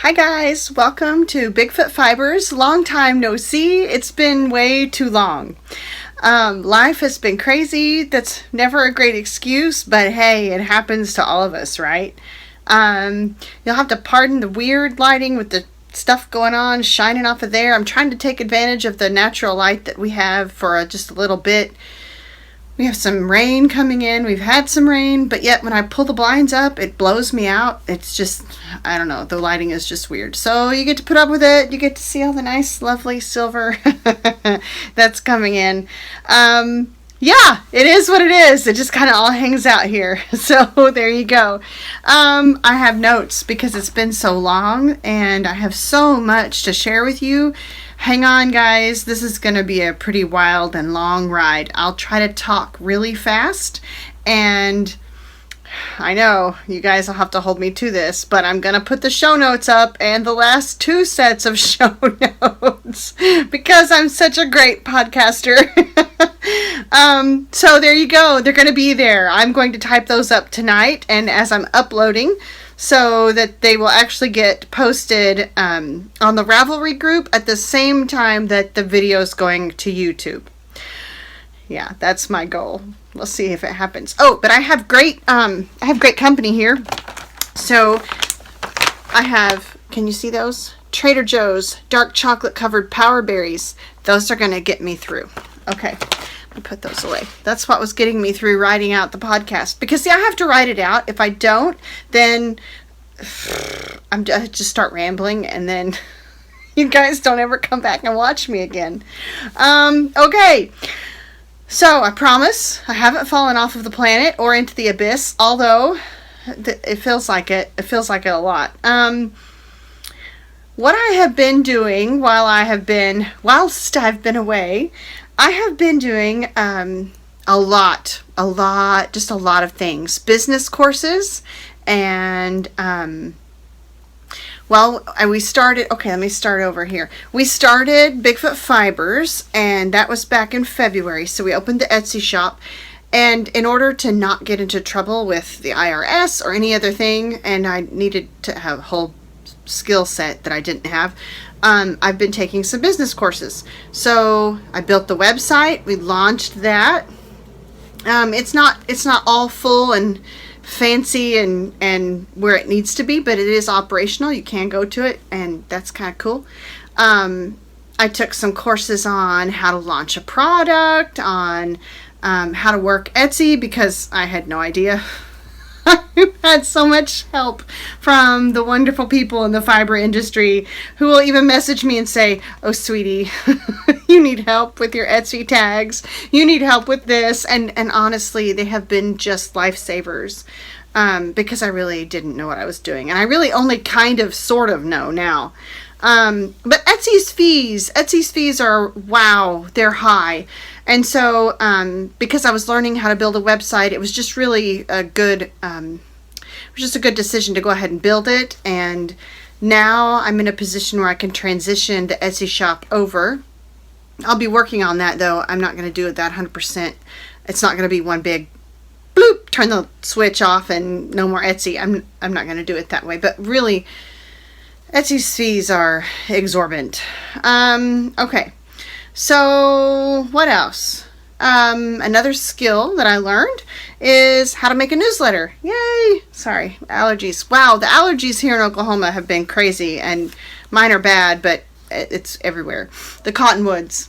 Hi guys, welcome to BigFoot Fibers. Long time no see. It's been way too long. Life has been crazy. That's never a great excuse, but hey, it happens to all of us, right? You'll have to pardon the weird lighting with the stuff going on, shining off of there. I'm trying to take advantage of the natural light that we have for just a little bit. We have some rain coming in. We've had some rain, but yet when I pull the blinds up, it blows me out. It's just, I don't know, the lighting is just weird. So you get to put up with it. You get to see all the nice, lovely silver that's coming in. Yeah, it is what it is. It just kind of all hangs out here. So there you go. I have notes because it's been so long and I have so much to share with you. Hang on, guys. This is going to be a pretty wild and long ride. I'll try to talk really fast, and I know you guys will have to hold me to this, but I'm going to put the show notes up and the last 2 sets of show notes because I'm such a great podcaster. So there you go. They're going to be there. I'm going to type those up tonight, and as I'm uploading, so that they will actually get posted on the Ravelry group at the same time that the video is going to YouTube. Yeah, that's my goal. We'll see if it happens. Oh, but I have great company here. So I have, can you see those? Trader Joe's dark chocolate covered power berries. Those are going to get me through. Okay. I put those away. That's what was getting me through writing out the podcast. Because, see, I have to write it out. If I don't, then I just start rambling, and then you guys don't ever come back and watch me again. Okay. So, I promise I haven't fallen off of the planet or into the abyss, although it feels like it. It feels like it a lot. What I have been doing whilst I've been away, I have been doing a lot of things. Business courses, and we started, okay, let me start over here. We started BigFoot Fibers, and that was back in February, so we opened the Etsy shop, and in order to not get into trouble with the IRS or any other thing, and I needed to have a whole skill set that I didn't have, I've been taking some business courses. So I built the website. We launched that. It's not all full and fancy and where it needs to be, but it is operational. You can go to it, and that's kind of cool. I took some courses on how to launch a product, on how to work Etsy, because I had no idea. I've had so much help from the wonderful people in the fiber industry who will even message me and say, "Oh, sweetie, you need help with your Etsy tags. You need help with this." And honestly, they have been just lifesavers because I really didn't know what I was doing. And I really only kind of sort of know now. But Etsy's fees are, wow, they're high. And so, because I was learning how to build a website, it was just really a good decision to go ahead and build it. And now I'm in a position where I can transition the Etsy shop over. I'll be working on that, though. I'm not going to do it that 100%. It's not going to be one big bloop, turn the switch off and no more Etsy. I'm not going to do it that way. But really, Etsy's fees are exorbitant. Okay. So what else? Another skill that I learned is how to make a newsletter. Yay! Sorry, allergies. Wow, the allergies here in Oklahoma have been crazy, and mine are bad, but it's everywhere. The cottonwoods,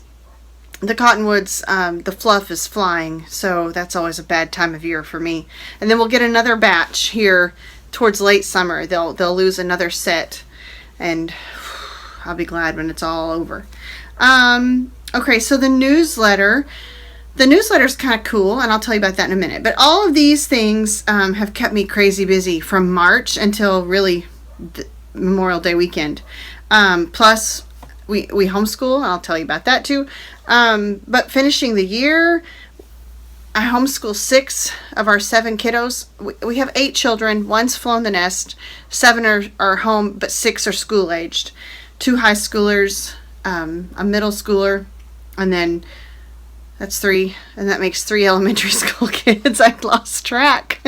the fluff is flying, so that's always a bad time of year for me. And then we'll get another batch here towards late summer. They'll lose another set, and I'll be glad when it's all over. Okay, so the newsletter's kind of cool, and I'll tell you about that in a minute. But all of these things have kept me crazy busy from March until really Memorial Day weekend. Plus, we homeschool, and I'll tell you about that too. But finishing the year, I homeschool 6 of our 7 kiddos. We have 8 children. 1's flown the nest. 7 are home, but 6 are school-aged. 2 high schoolers, a middle schooler, and then That's 3, and that makes 3 elementary school kids. I lost track.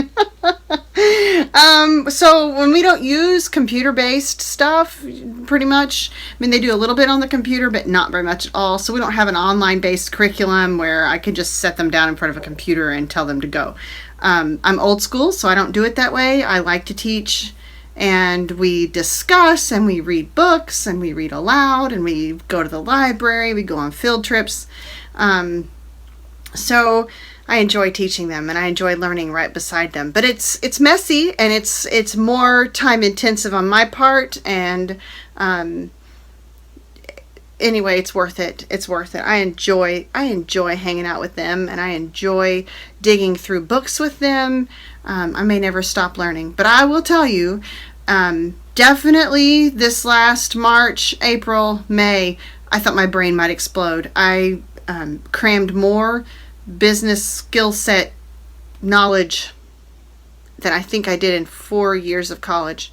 So when we don't use computer-based stuff, pretty much, I mean, they do a little bit on the computer, but not very much at all. So we don't have an online-based curriculum where I can just set them down in front of a computer and tell them to go. I'm old school, so I don't do it that way. I like to teach, and we discuss, and we read books, and we read aloud, and we go to the library, we go on field trips. So I enjoy teaching them, and I enjoy learning right beside them. But it's messy, and it's more time intensive on my part, and anyway, it's worth it. It's worth it. I enjoy hanging out with them, and I enjoy digging through books with them. I may never stop learning, but I will tell you, definitely this last March, April, May, I thought my brain might explode. I crammed more business skill set knowledge than I think I did in 4 years of college.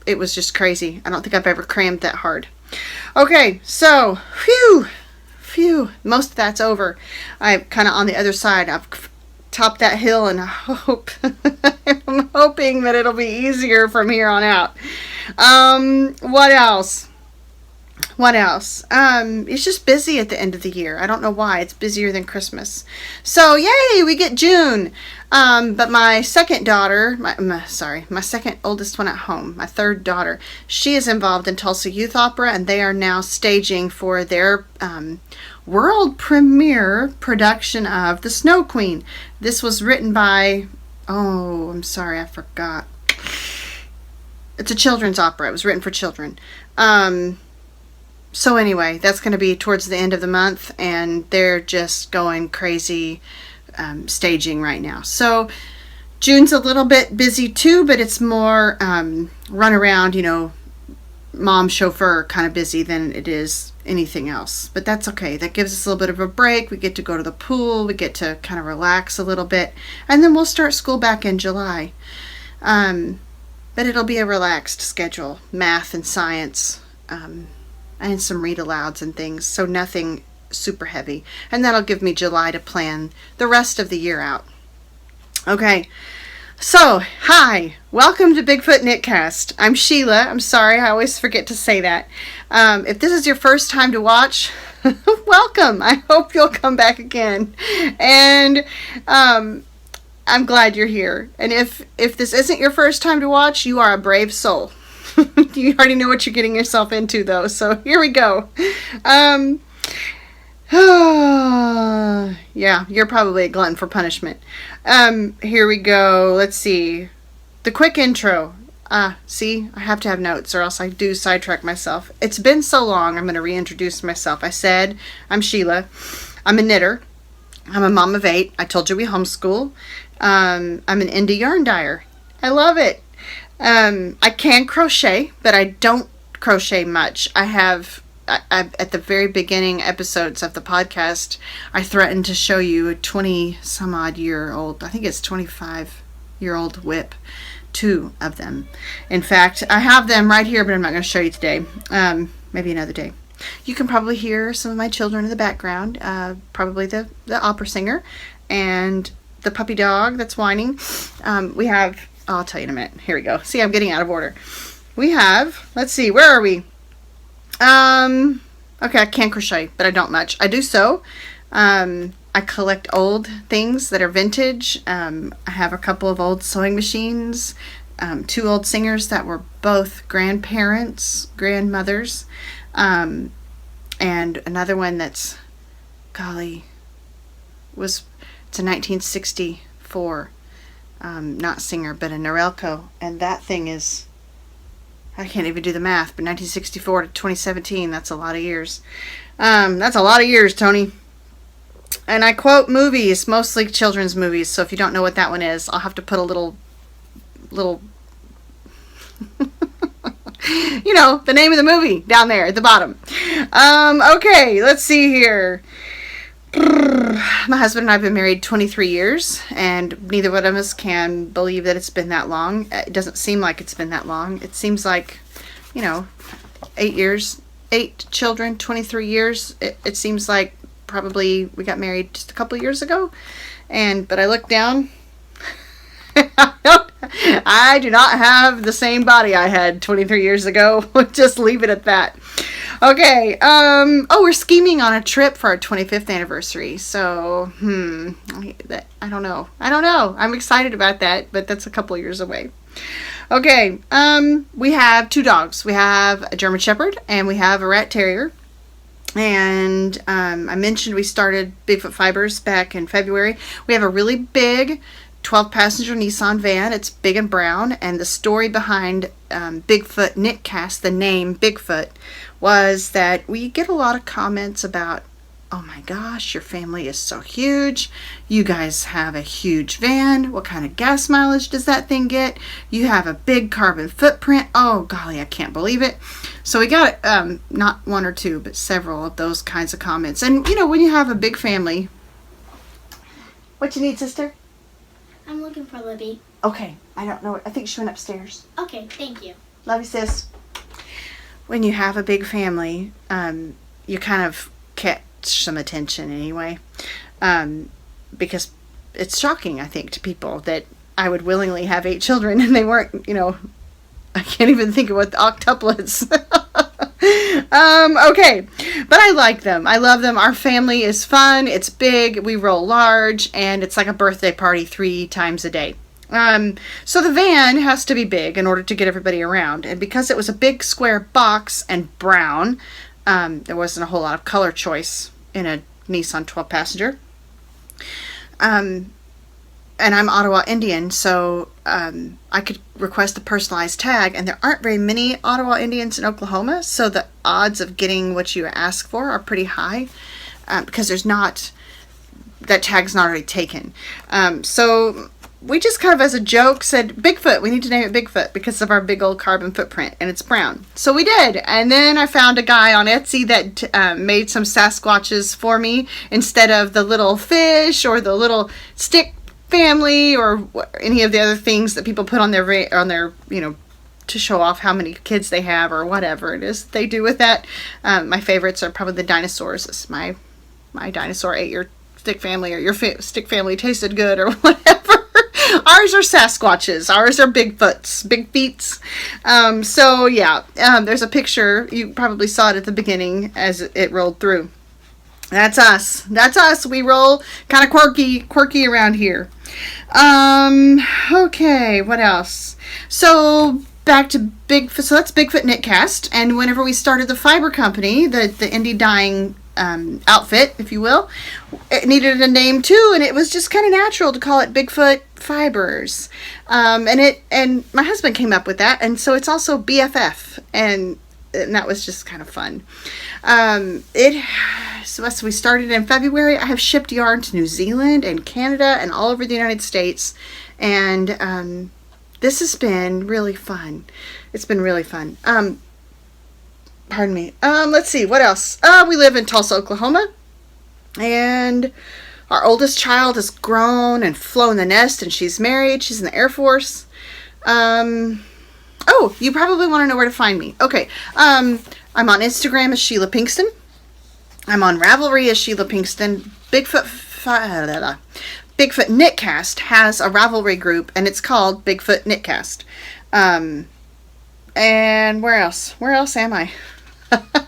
It was just crazy. I don't think I've ever crammed that hard. Okay, so phew, most of that's over. I'm kind of on the other side. I've topped that hill, and I'm hoping that it'll be easier from here on out. What else? It's just busy at the end of the year. I don't know why. It's busier than Christmas. So, yay, we get June. But my second daughter, my second oldest one at home, my third daughter, she is involved in Tulsa Youth Opera, and they are now staging for their world premiere production of The Snow Queen. This was written by, I'm sorry, I forgot. It's a children's opera. It was written for children. So anyway, that's going to be towards the end of the month, and they're just going crazy staging right now. So June's a little bit busy too, but it's more run around, mom chauffeur kind of busy than it is anything else. But that's okay. That gives us a little bit of a break. We get to go to the pool. We get to kind of relax a little bit. And then we'll start school back in July. But it'll be a relaxed schedule. Math and science. And some read alouds and things, so nothing super heavy. And that'll give me July to plan the rest of the year out. Okay, so, hi, welcome to BigFoot KnitCast. I'm Sheila. I'm sorry, I always forget to say that. If this is your first time to watch, welcome. I hope you'll come back again. And I'm glad you're here. And if this isn't your first time to watch, you are a brave soul. You already know what you're getting yourself into, though, so here we go. Yeah, you're probably a glutton for punishment. Here we go. Let's see. The quick intro. See, I have to have notes, or else I do sidetrack myself. It's been so long, I'm going to reintroduce myself. I said, I'm Sheila. I'm a knitter. I'm a mom of 8. I told you we homeschool. I'm an indie yarn dyer. I love it. I can crochet, but I don't crochet much. I've at the very beginning episodes of the podcast, I threatened to show you a 20-some-odd-year-old, I think it's 25-year-old whip. 2 of them. In fact, I have them right here, but I'm not going to show you today. Maybe another day. You can probably hear some of my children in the background. Probably the opera singer and the puppy dog that's whining. We have... I'll tell you in a minute. Here we go. See, I'm getting out of order. We have, let's see, where are we? Okay, I can crochet, but I don't much. I do sew. I collect old things that are vintage. I have a couple of old sewing machines. 2 old singers that were both grandparents, grandmothers. And another one that's, golly, it's a 1964 not singer, but a Norelco, and that thing is, I can't even do the math, but 1964 to 2017, that's a lot of years. That's a lot of years, Tony. And I quote movies, mostly children's movies, so if you don't know what that one is, I'll have to put a little the name of the movie down there at the bottom. Okay, let's see here. My husband and I have been married 23 years, and neither one of us can believe that it's been that long. It doesn't seem like it's been that long. It seems like, 8 years, 8 children, 23 years. It seems like we got married just a couple years ago. But I look down. I do not have the same body I had 23 years ago. Just leave it at that. Okay. We're scheming on a trip for our 25th anniversary. So, I don't know. I'm excited about that, but that's a couple of years away. Okay. We have 2 dogs. We have a German Shepherd and we have a Rat Terrier. And I mentioned we started BigFoot Fibers back in February. We have a really big 12-passenger Nissan van. It's big and brown. And the story behind BigFoot KnitCast, the name BigFoot, was that we get a lot of comments about, oh my gosh, your family is so huge. You guys have a huge van. What kind of gas mileage does that thing get? You have a big carbon footprint. Oh, golly, I can't believe it. So we got not 1 or 2, but several of those kinds of comments. And, when you have a big family, what you need, sister? I'm looking for Libby. Okay, I don't know. I think she went upstairs. Okay, thank you. Love you, sis. When you have a big family, you kind of catch some attention anyway, because it's shocking, I think, to people that I would willingly have 8 children and they weren't, I can't even think of what the octuplets. Okay, but I like them. I love them. Our family is fun. It's big. We roll large, and it's like a birthday party 3 times a day. So the van has to be big in order to get everybody around, and because it was a big square box and brown, there wasn't a whole lot of color choice in a Nissan 12-passenger. And I'm Ottawa Indian, so I could request a personalized tag, and there aren't very many Ottawa Indians in Oklahoma, so the odds of getting what you ask for are pretty high, because that tag's not already taken. So we just kind of as a joke said, Bigfoot, we need to name it Bigfoot because of our big old carbon footprint, and it's brown. So we did, and then I found a guy on Etsy that made some Sasquatches for me instead of the little fish or the little stick family or any of the other things that people put on their to show off how many kids they have or whatever it is they do with that. My favorites are probably the dinosaurs. It's my dinosaur ate your stick family, or your stick family tasted good, or whatever. Ours are Sasquatches. Ours are Bigfoots, big feets. So yeah, there's a picture. You probably saw it at the beginning as it rolled through. That's us. That's us. We roll kind of quirky around here. Okay, what else? So back to Bigfoot. So that's BigFoot KnitCast. And whenever we started the fiber company, the indie dyeing outfit, if you will, it needed a name too, and it was just kind of natural to call it BigFoot Fibers. And my husband came up with that, and so it's also BFF, and that was just kind of fun. So we started in February. I have shipped yarn to New Zealand and Canada and all over the United States, and this has been really fun. It's been really fun. Pardon me. Let's see, what else? We live in Tulsa, Oklahoma, and our oldest child has grown and flown the nest, and she's married. She's in the Air Force. Oh, you probably want to know where to find me. Okay. I'm on Instagram as Sheila Pinkston. I'm on Ravelry as Sheila Pinkston. Bigfoot KnitCast has a Ravelry group, and it's called BigFoot KnitCast. And where else? Where else am I?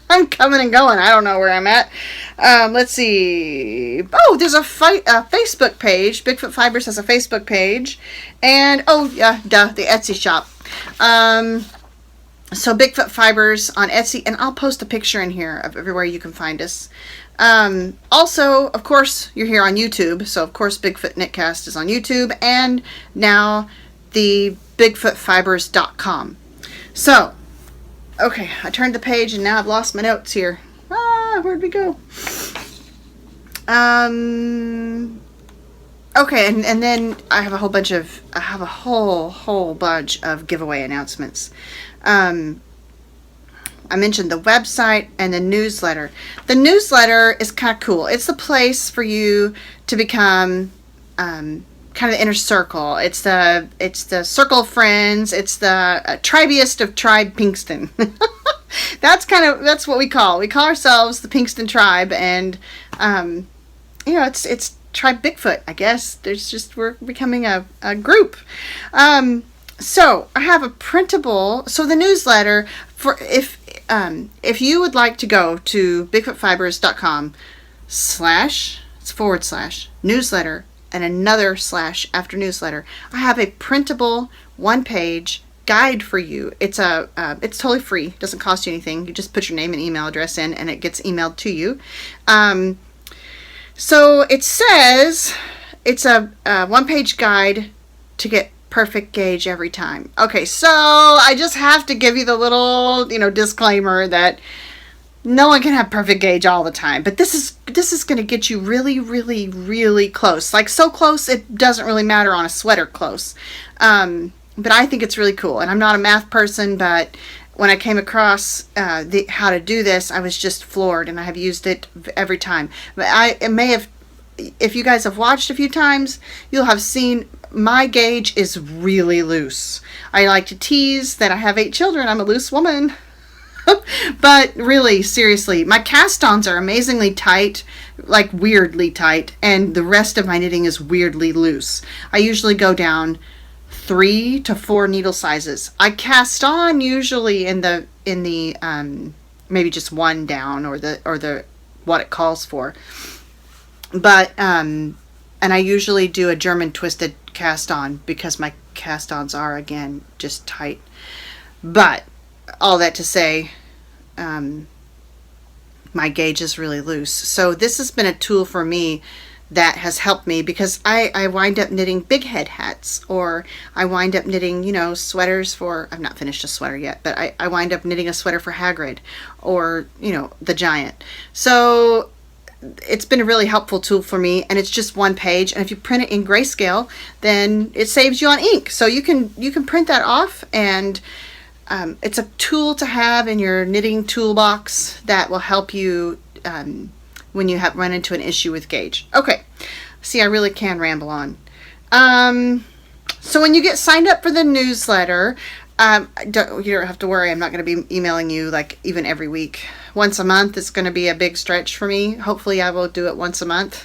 I'm coming and going. I don't know where I'm at. Let's see. Oh, there's a Facebook page. BigFoot Fibers has a Facebook page. And, the Etsy shop. So BigFoot Fibers on Etsy, and I'll post a picture in here of everywhere you can find us. Also, of course, you're here on YouTube, so of course BigFoot KnitCast is on YouTube, and now the BigfootFibers.com. So, okay, I turned the page and now I've lost my notes here. Where'd we go? Okay, and then I have a whole bunch of giveaway announcements. I mentioned the website and the newsletter. The newsletter is kind of cool. It's the place for you to become kind of the inner circle. It's the circle of friends. It's the tribiest of Tribe Pinkston. That's what we call ourselves the Pinkston Tribe, and it's Tribe BigFoot, I guess. We're becoming a group. So I have a printable. So the newsletter, for if you would like to go to bigfootfibers.com / newsletter and another / after newsletter, I have a printable 1-page guide for you. It's totally free. It doesn't cost you anything. You just put your name and email address in, and it gets emailed to you. So it says it's a 1-page guide to get perfect gauge every time. Okay, so I just have to give you the little, disclaimer that no one can have perfect gauge all the time, but this is going to get you really, really, really close. Like, so close it doesn't really matter on a sweater close. But I think it's really cool, and I'm not a math person, but when I came across how to do this, I was just floored, and I have used it every time. But if you guys have watched a few times, you'll have seen my gauge is really loose. I like to tease that I have 8 children. I'm a loose woman. But really, seriously, my cast-ons are amazingly tight, like weirdly tight, and the rest of my knitting is weirdly loose. I usually go down 3 to 4 needle sizes. I cast on usually in the maybe just 1 down or the what it calls for. But and I usually do a German twisted cast on because my cast ons are, again, just tight. But all that to say, my gauge is really loose. So this has been a tool for me that has helped me, because I wind up knitting big head hats, or I wind up knitting, sweaters for, I've not finished a sweater yet, but I wind up knitting a sweater for Hagrid, or, the Giant. So it's been a really helpful tool for me, and it's just 1 page, and if you print it in grayscale, then it saves you on ink. So you can print that off, and it's a tool to have in your knitting toolbox that will help you when you run into an issue with gauge. Okay, see, I really can ramble on. So when you get signed up for the newsletter, you don't have to worry. I'm not going to be emailing you like even every week. Once a month is going to be a big stretch for me. Hopefully I will do it once a month.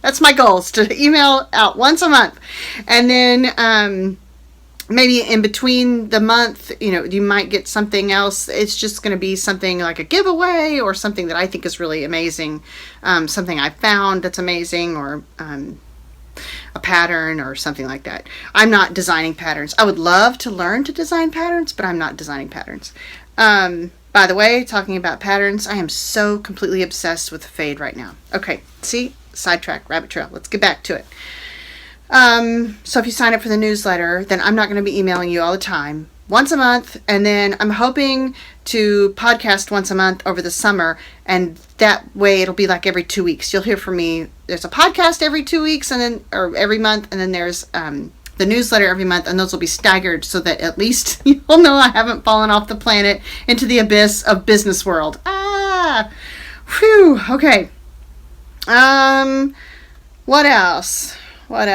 That's my goal, is to email out once a month. And then maybe in between the month, you might get something else. It's just going to be something like a giveaway, or something that I think is really amazing. Something I found that's amazing, or a pattern or something like that. I'm not designing patterns. I would love to learn to design patterns, but I'm not designing patterns. By the way, talking about patterns, I am so completely obsessed with fade right now. Okay, see? Sidetrack, rabbit trail. Let's get back to it. So if you sign up for the newsletter, then I'm not going to be emailing you all the time. Once a month, and then I'm hoping to podcast once a month over the summer, and that way it'll be like every 2 weeks. You'll hear from me. There's a podcast every 2 weeks, or every month, and then there's the newsletter every month, and those will be staggered so that at least you'll know I haven't fallen off the planet into the abyss of business world. Whew, okay. What else? Building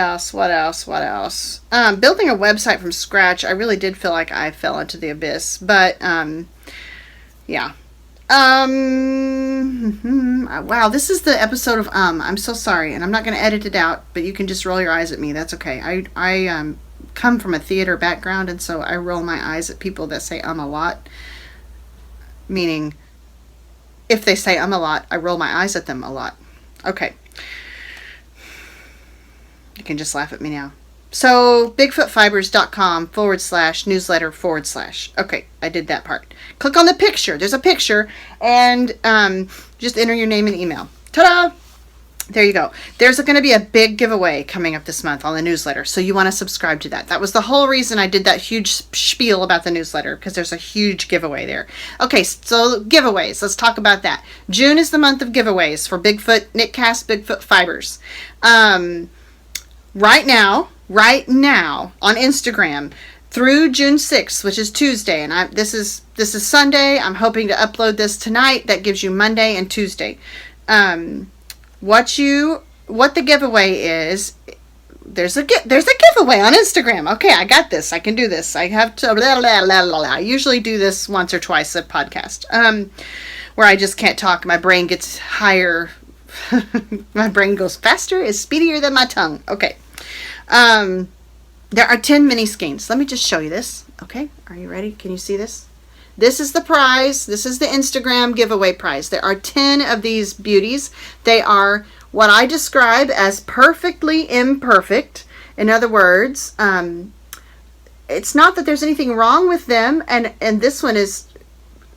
a website from scratch, I really did feel like I fell into the abyss, but, yeah. Wow, this is the episode of I'm so sorry, and I'm not going to edit it out, but you can just roll your eyes at me. That's okay. I come from a theater background, and so I roll my eyes at people that say a lot. Meaning, if they say a lot, I roll my eyes at them a lot. Okay. You can just laugh at me now. So, bigfootfibers.com /newsletter /. Okay, I did that part. Click on the picture. There's a picture, and just enter your name and email. Ta-da! There you go. There's going to be a big giveaway coming up this month on the newsletter, so you want to subscribe to that. That was the whole reason I did that huge spiel about the newsletter, because there's a huge giveaway there. Okay, so giveaways. Let's talk about that. June is the month of giveaways for BigFoot, KnitCast, BigFoot Fibers. Right now on Instagram through June 6th, which is Tuesday, and this is Sunday. I'm hoping to upload this tonight. That gives you Monday and Tuesday. What the giveaway is, there's a giveaway on Instagram. Okay, I got this. I can do this. I have to blah, blah, blah, blah, blah. I usually do this once or twice a podcast. Where I just can't talk. My brain gets higher. My brain goes faster, is speedier than my tongue. Okay. There are 10 mini skeins. Let me just show you this. Okay, are you ready? Can you see this? This is the prize. This is the Instagram giveaway prize. There are 10 of these beauties. They are what I describe as perfectly imperfect. In other words, it's not that there's anything wrong with them. And this one is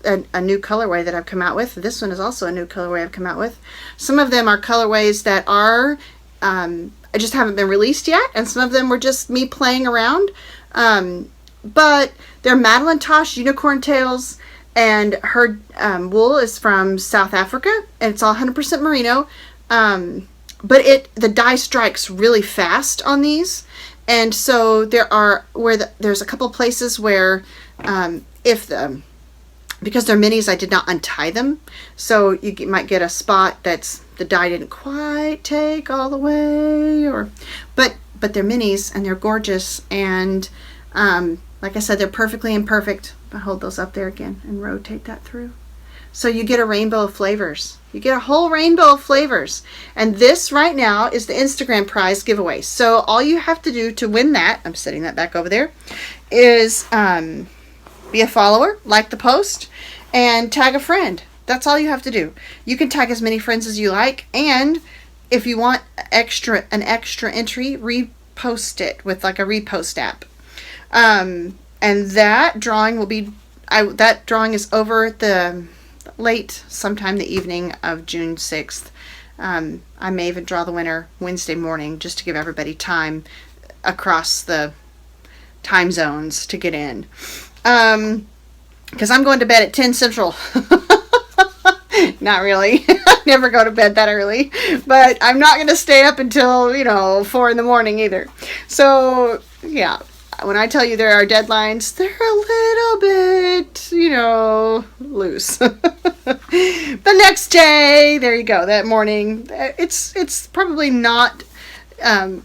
a new colorway that I've come out with. This one is also a new colorway I've come out with. Some of them are colorways that are I just haven't been released yet, and some of them were just me playing around. But they're Madeline Tosh unicorn tails, and her wool is from South Africa, and it's all 100% merino. But the dye strikes really fast on these, and so there's a couple places where because they're minis, I did not untie them, so you might get a spot that's the dye didn't quite take all the way, but they're minis and they're gorgeous, and like I said, they're perfectly imperfect. I'll hold those up there again and rotate that through. So you get a rainbow of flavors. You get a whole rainbow of flavors. And this right now is the Instagram prize giveaway. So all you have to do to win that, I'm setting that back over there, is be a follower, like the post, and tag a friend. That's all you have to do. You can tag as many friends as you like, and if you want an extra entry, repost it with like a repost app. And that drawing will be, that drawing is over the late sometime the evening of June 6th. I may even draw the winner Wednesday morning just to give everybody time across the time zones to get in. Because I'm going to bed at 10 Central. Not really. I never go to bed that early. But I'm not going to stay up until, 4 in the morning either. So, yeah. When I tell you there are deadlines, they're a little bit, loose. The next day, there you go, that morning, it's probably not, it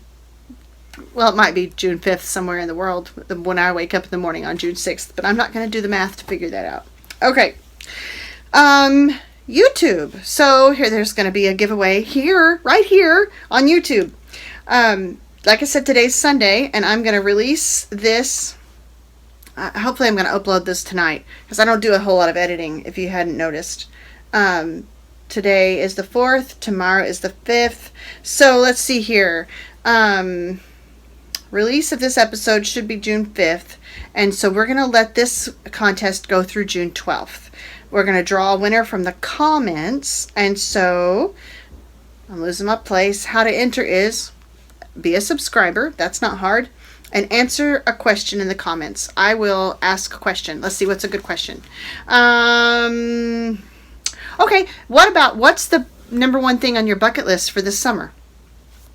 might be June 5th somewhere in the world when I wake up in the morning on June 6th, but I'm not going to do the math to figure that out. Okay. YouTube. So here, there's going to be a giveaway right here on YouTube. Like I said, today's Sunday, and I'm going to release this. Hopefully I'm going to upload this tonight, because I don't do a whole lot of editing, if you hadn't noticed. Today is the 4th. Tomorrow is the 5th. So let's see here. Release of this episode should be June 5th. And so we're going to let this contest go through June 12th. We're going to draw a winner from the comments. And so I'm losing my place. How to enter is be a subscriber. That's not hard. And answer a question in the comments. I will ask a question. Let's see, what's a good question? Okay, what's the number one thing on your bucket list for this summer?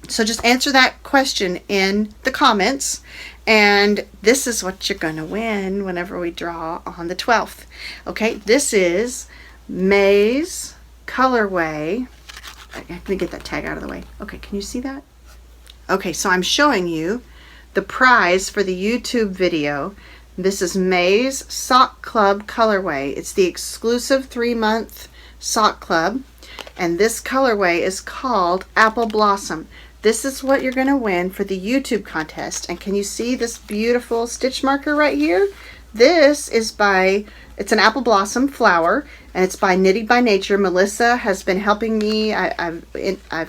So just answer that question in the comments. And this is what you're going to win whenever we draw on the 12th. Okay, this is May's colorway. Let me get that tag out of the way. Okay, can you see that? Okay, so I'm showing you the prize for the YouTube video. This is May's Sock Club colorway. It's the exclusive 3-month sock club. And this colorway is called Apple Blossom. This is what you're going to win for the YouTube contest. And can you see this beautiful stitch marker right here? This is it's an apple blossom flower, and it's by Knitting by Nature. Melissa has been helping me. I've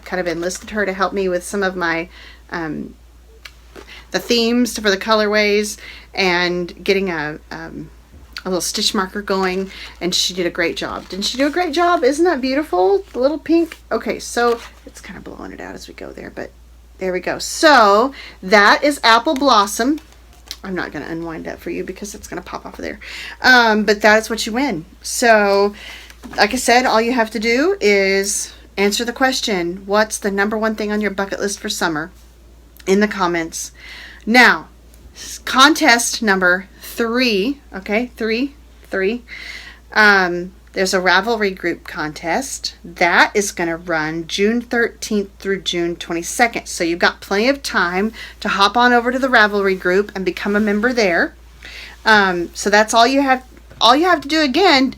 kind of enlisted her to help me with some of my the themes for the colorways and getting a little stitch marker going, and she did a great job. Didn't she do a great job? Isn't that beautiful? The little pink. Okay, so it's kind of blowing it out as we go there, but there we go. So that is Apple Blossom. I'm not going to unwind that for you because it's going to pop off of there. But that's what you win. So like I said, all you have to do is answer the question, what's the number one thing on your bucket list for summer, in the comments. Now, contest number 3, okay, 3. there's a Ravelry group contest. That is going to run June 13th through June 22nd. So you've got plenty of time to hop on over to the Ravelry group and become a member there. So that's all you have. All you have to do again.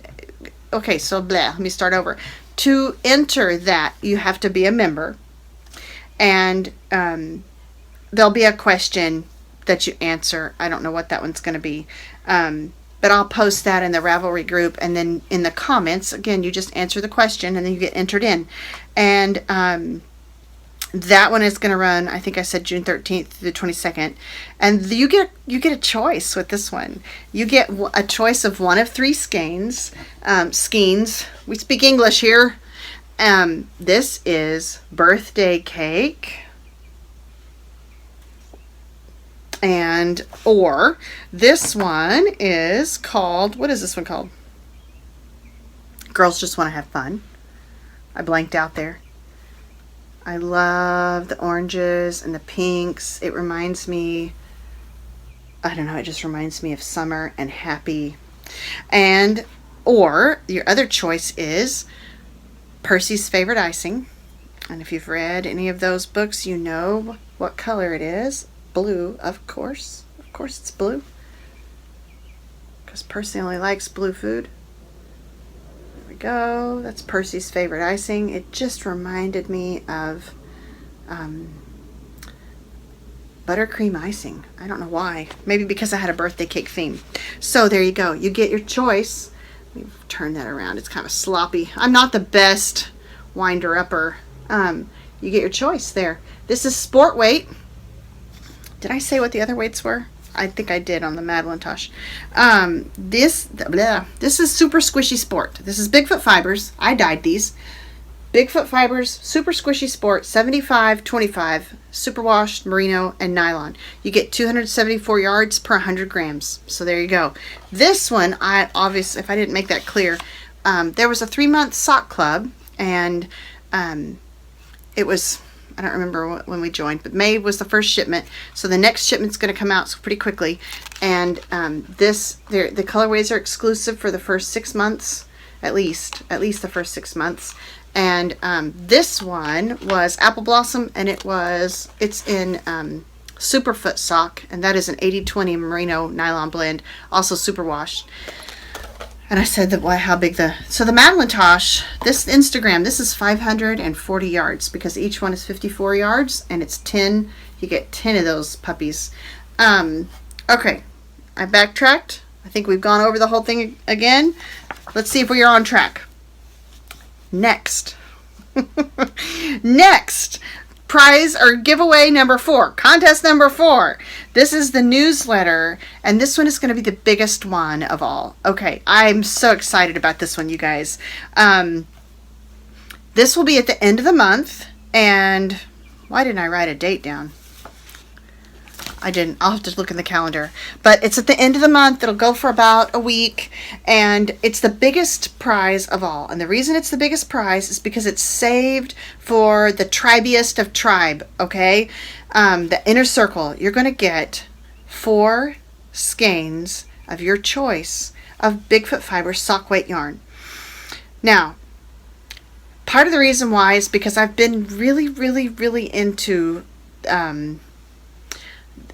Okay, so let me start over. To enter that, you have to be a member. And there'll be a question that you answer. I don't know what that one's going to be. But I'll post that in the Ravelry group, and then in the comments, again, you just answer the question, and then you get entered in. And that one is going to run, I think I said June 13th through the 22nd. And you get a choice with this one. You get a choice of one of 3 skeins. Skeins. We speak English here. This is birthday cake. And or this one is called, what is this one called? Girls Just Want to Have Fun. I blanked out there. I love the oranges and the pinks. It reminds me, I don't know, it just reminds me of summer and happy. And or your other choice is Percy's Favorite Icing. And if you've read any of those books, you know what color it is. Blue, of course. Of course it's blue. Because Percy only likes blue food. There we go. That's Percy's Favorite Icing. It just reminded me of buttercream icing. I don't know why. Maybe because I had a birthday cake theme. So there you go. You get your choice. Let me turn that around. It's kind of sloppy. I'm not the best winder-upper. You get your choice there. This is sport weight. Did I say what the other weights were? I think I did on the Madeline Tosh. This is Super Squishy Sport. This is BigFoot Fibers. I dyed these. BigFoot Fibers, Super Squishy Sport, 75-25, superwashed, merino, and nylon. You get 274 yards per 100 grams. So there you go. This one, I obviously, if I didn't make that clear, there was a 3-month sock club, and it was, I don't remember when we joined, but May was the first shipment. So the next shipment's going to come out pretty quickly. And the colorways are exclusive for the first 6 months, at least the first 6 months. And this one was Apple Blossom, and it's in Superfoot sock, and that is an 80-20 merino nylon blend, also superwashed. And I said that, why, how big so the Madeline Tosh, this Instagram, this is 540 yards because each one is 54 yards and it's 10, you get 10 of those puppies. Okay, I backtracked. I think we've gone over the whole thing again. Let's see if we are on track. Next. Next. Prize or giveaway number 4, contest number 4. This is the newsletter, and this one is going to be the biggest one of all. Okay, I'm so excited about this one, you guys. This will be at the end of the month, and why didn't I write a date down? I didn't. I'll have to look in the calendar. But it's at the end of the month. It'll go for about a week. And it's the biggest prize of all. And the reason it's the biggest prize is because it's saved for the tribiest of tribe. Okay? The inner circle. You're going to get 4 skeins of your choice of BigFoot Fiber sock weight yarn. Now, part of the reason why is because I've been really, really, really into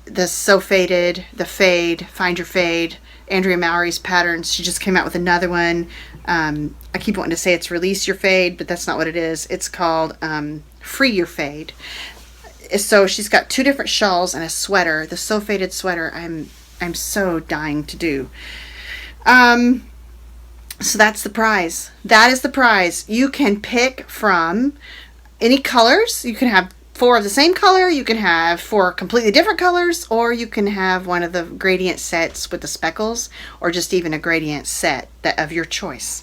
the So Faded, the Fade, Find Your Fade, Andrea Mowry's patterns. She just came out with another one. I keep wanting to say it's Release Your Fade, but that's not what it is. It's called Free Your Fade. So she's got 2 different shawls and a sweater. The So Faded sweater I'm so dying to do. So that's the prize. That is the prize. You can pick from any colors. You can have 4 of the same color, you can have 4 completely different colors, or you can have one of the gradient sets with the speckles, or just even a gradient set of your choice.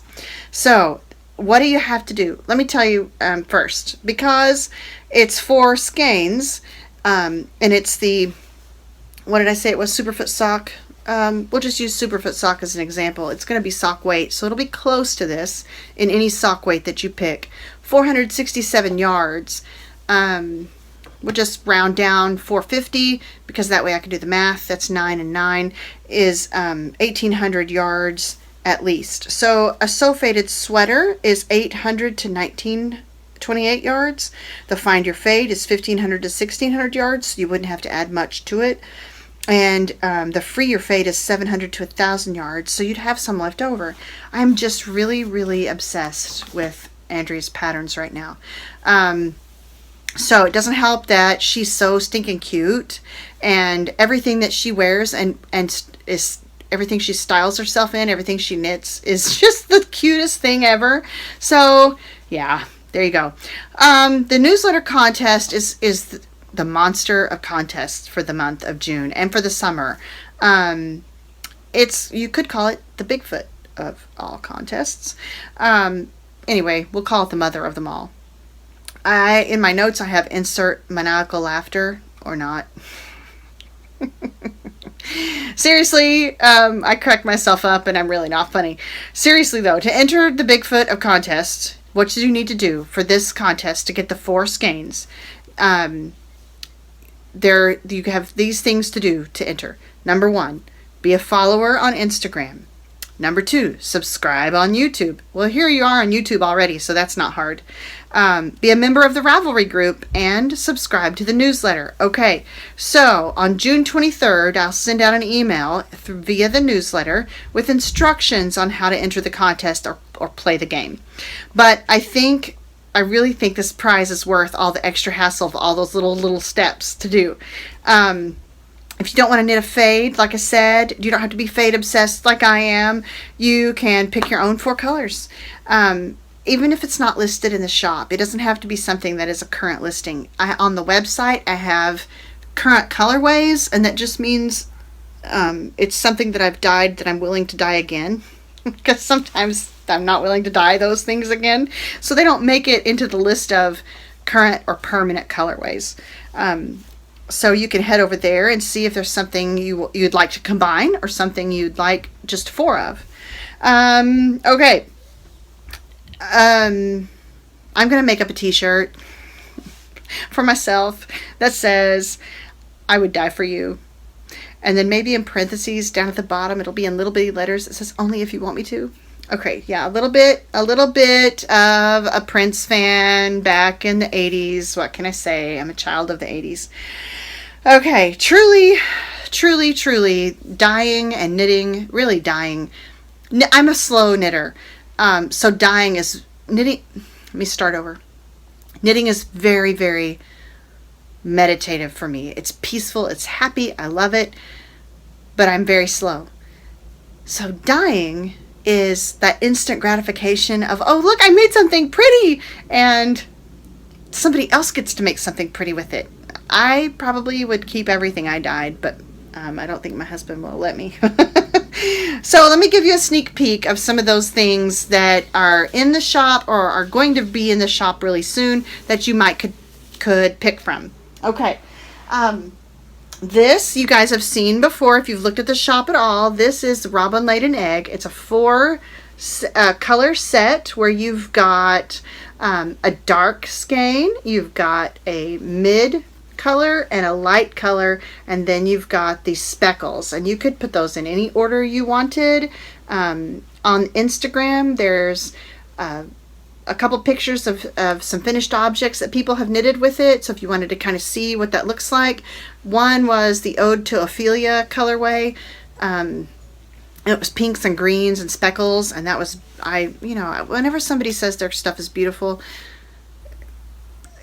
So what do you have to do? Let me tell you first, because it's 4 skeins, and it's the, what did I say it was, Superfoot sock? We'll just use Superfoot sock as an example. It's going to be sock weight, so it'll be close to this in any sock weight that you pick. 467 yards. We'll just round down 450 because that way I can do the math. That's 9 and 9 is 1,800 yards, at least. So a sew-faded sweater is 800 to 1928 yards. The Find Your Fade is 1500 to 1600 yards. So you wouldn't have to add much to it. And the Free Your Fade is 700 to 1000 yards. So you'd have some left over. I'm just really, really obsessed with Andrea's patterns right now. So it doesn't help that she's so stinking cute, and everything that she wears and is everything she styles herself in, everything she knits is just the cutest thing ever. So yeah, there you go. The newsletter contest is the monster of contests for the month of June and for the summer. You could call it the BigFoot of all contests. Anyway, we'll call it the mother of them all. In my notes, I have insert maniacal laughter or not. Seriously, I cracked myself up and I'm really not funny. Seriously though, to enter the BigFoot of contests, what do you need to do for this contest to get the 4 skeins? You have these things to do to enter. Number 1, be a follower on Instagram. Number 2, subscribe on YouTube. Well, here you are on YouTube already, so that's not hard. Be a member of the Ravelry group and subscribe to the newsletter. Okay, so on June 23rd, I'll send out an email via the newsletter with instructions on how to enter the contest or play the game. But I really think this prize is worth all the extra hassle of all those little steps to do. If you don't want to knit a fade, like I said, you don't have to be fade obsessed like I am. You can pick your own 4 colors. Even if it's not listed in the shop, it doesn't have to be something that is a current listing. On the website, I have current colorways, and that just means it's something that I've dyed that I'm willing to dye again. Because sometimes I'm not willing to dye those things again. So they don't make it into the list of current or permanent colorways. So you can head over there and see if there's something you'd like to combine or something you'd like just 4 of. Okay. I'm going to make up a t-shirt for myself that says, I would die for you. And then maybe in parentheses down at the bottom, it'll be in little bitty letters. It says, only if you want me to. Okay, yeah, a little bit of a Prince fan back in the 80s. What can I say? I'm a child of the 80s. Okay, truly dyeing and knitting, really dyeing. I'm a slow knitter. So dyeing is knitting. Let me start over. Knitting is very, very meditative for me. It's peaceful. It's happy. I love it. But I'm very slow. So dyeing is that instant gratification of, oh, look, I made something pretty. And somebody else gets to make something pretty with it. I probably would keep everything I dyed, but I don't think my husband will let me. So let me give you a sneak peek of some of those things that are in the shop or are going to be in the shop really soon that you might could pick from. Okay. This you guys have seen before if you've looked at the shop at all. This is Robin Laid an Egg. It's a 4 color set where you've got a dark skein, you've got a mid color and a light color, and then you've got these speckles, and you could put those in any order you wanted. On Instagram there's a couple pictures of some finished objects that people have knitted with it, so if you wanted to kind of see what that looks like. One was the Ode to Ophelia colorway. It was pinks and greens and speckles, and that was, whenever somebody says their stuff is beautiful,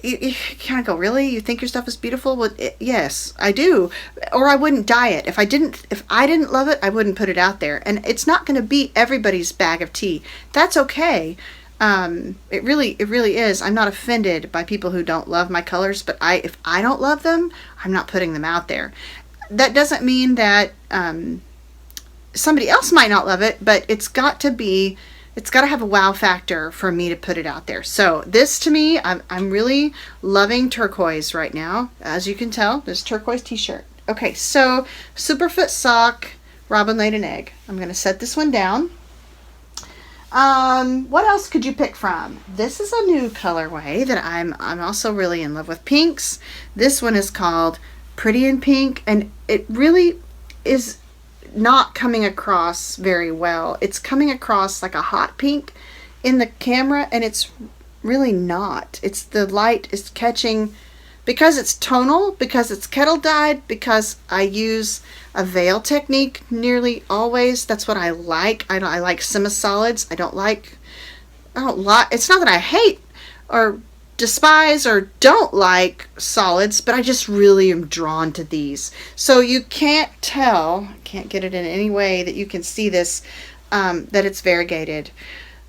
you kind of go, really? You think your stuff is beautiful? Well, yes, I do. Or I wouldn't dye it. If I didn't love it, I wouldn't put it out there. And it's not going to be everybody's bag of tea. That's okay. It really is. I'm not offended by people who don't love my colors, but if I don't love them, I'm not putting them out there. That doesn't mean that somebody else might not love it, but it's got to have a wow factor for me to put it out there. So this, to me, I'm really loving turquoise right now. As you can tell, this turquoise t-shirt. Okay, so Superfoot sock, Robin Laid an Egg. I'm going to set this one down. What else could you pick from? This is a new colorway that I'm also really in love with. Pinks. This one is called Pretty in Pink, and it really is not coming across very well. It's coming across like a hot pink in the camera, and it's really not. It's the light is catching, because it's tonal, because it's kettle dyed, because I use a veil technique nearly always. That's what I like. I like semi-solids. I don't like, it's not that I hate or despise or don't like solids, but I just really am drawn to these. So you can't tell, can't get it in any way that you can see this, that it's variegated.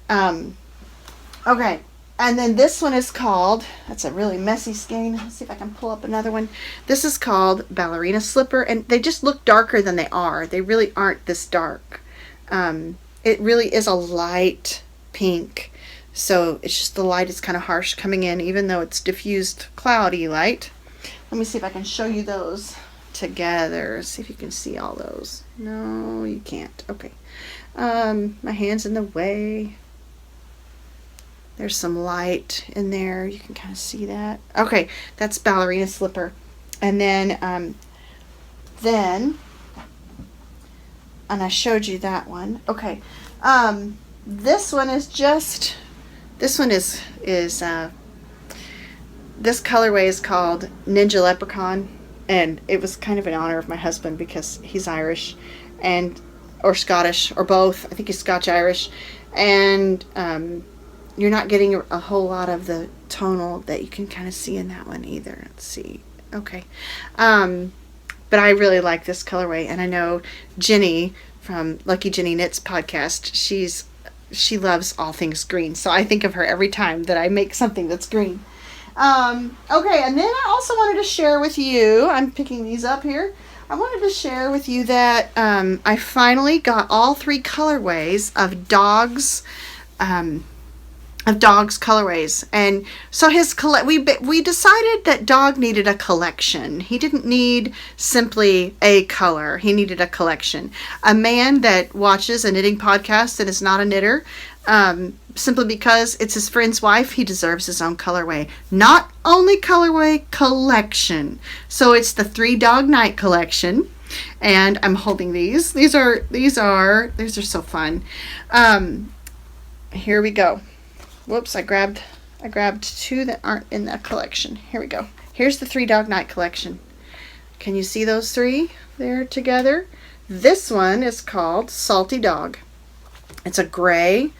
Okay, and then this one is called, that's a really messy skein. Let's see if I can pull up another one. This is called Ballerina Slipper, and they just look darker than they are. They really aren't this dark. It really is a light pink. So it's just the light is kind of harsh coming in, even though it's diffused cloudy light. Let me see if I can show you those together. See if you can see all those. No, you can't. Okay. My hand's in the way. There's some light in there. You can kind of see that. Okay, that's Ballerina Slipper. And then, and I showed you that one. Okay. This one is just, this colorway is called Ninja Leprechaun, and it was kind of in honor of my husband because he's Irish or Scottish or both. I think he's Scotch-Irish, and you're not getting a whole lot of the tonal that you can kind of see in that one either. Let's see. Okay. But I really like this colorway, and I know Jenny from Lucky Jenny Knits podcast, she loves all things green. So I think of her every time that I make something that's green. Okay, and then I also wanted to share with you, I'm picking these up here. I wanted to share with you that I finally got all 3 colorways of dogs colorways, and so we decided that Dog needed a collection. He didn't need simply a color, he needed a collection. A man that watches a knitting podcast and is not a knitter, simply because it's his friend's wife, he deserves his own colorway. Not only colorway, collection. So it's the 3 Dog Night collection, and I'm holding these. These are so fun. Here we go. Whoops, I grabbed 2 that aren't in that collection. Here we go. Here's the 3 Dog Night collection. Can you see those 3 there together? This one is called Salty Dog. It's a gray.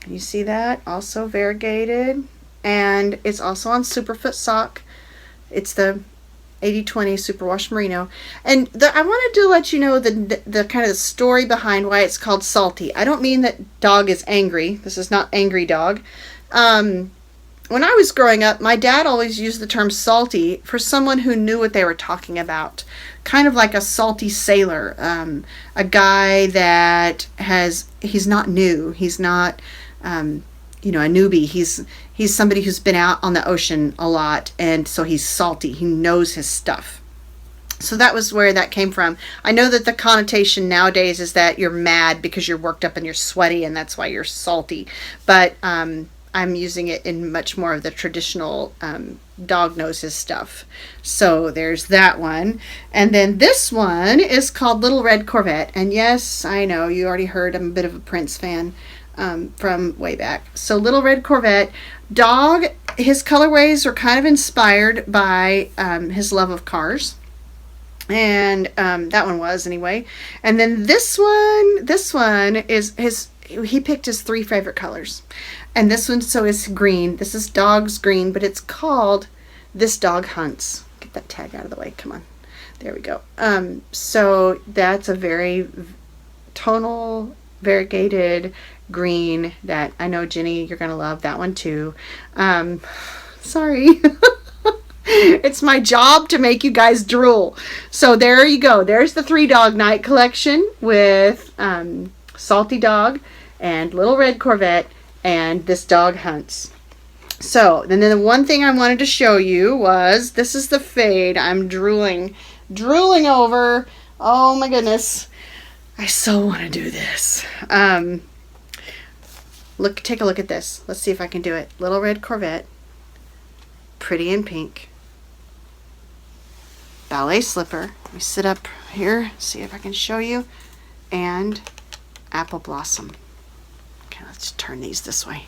Can you see that? Also variegated. And it's also on Superfoot sock. It's the 80/20 Superwash Merino. And I wanted to let you know the kind of the story behind why it's called Salty. I don't mean that Dog is angry. This is not Angry Dog. When I was growing up, my dad always used the term salty for someone who knew what they were talking about. Kind of like a salty sailor. A guy that he's not new. He's not, a newbie. He's somebody who's been out on the ocean a lot, and so he's salty. He knows his stuff. So that was where that came from. I know that the connotation nowadays is that you're mad because you're worked up and you're sweaty, and that's why you're salty. But I'm using it in much more of the traditional dog knows his stuff. So there's that one. And then this one is called Little Red Corvette. And yes, I know, you already heard I'm a bit of a Prince fan. From way back. So Little Red Corvette. Dog, his colorways are kind of inspired by his love of cars. And that one was anyway. And then this one is he picked his 3 favorite colors. And this one is green. This is Dog's green, but it's called This Dog Hunts. Get that tag out of the way. Come on. There we go. So that's a very tonal, variegated green that I know, Jenny, you're gonna love that one too. Sorry. It's my job to make you guys drool. So there you go. There's the 3 Dog Night collection with Salty Dog and Little Red Corvette and This Dog Hunts. So, and then the one thing I wanted to show you was, this is the fade I'm drooling over. Oh my goodness. I so want to do this. Take a look at this. Let's see if I can do it. Little Red Corvette. Pretty in pink. ballet slipper. Let me sit up here, see if I can show you, and apple blossom. Okay, let's turn these this way.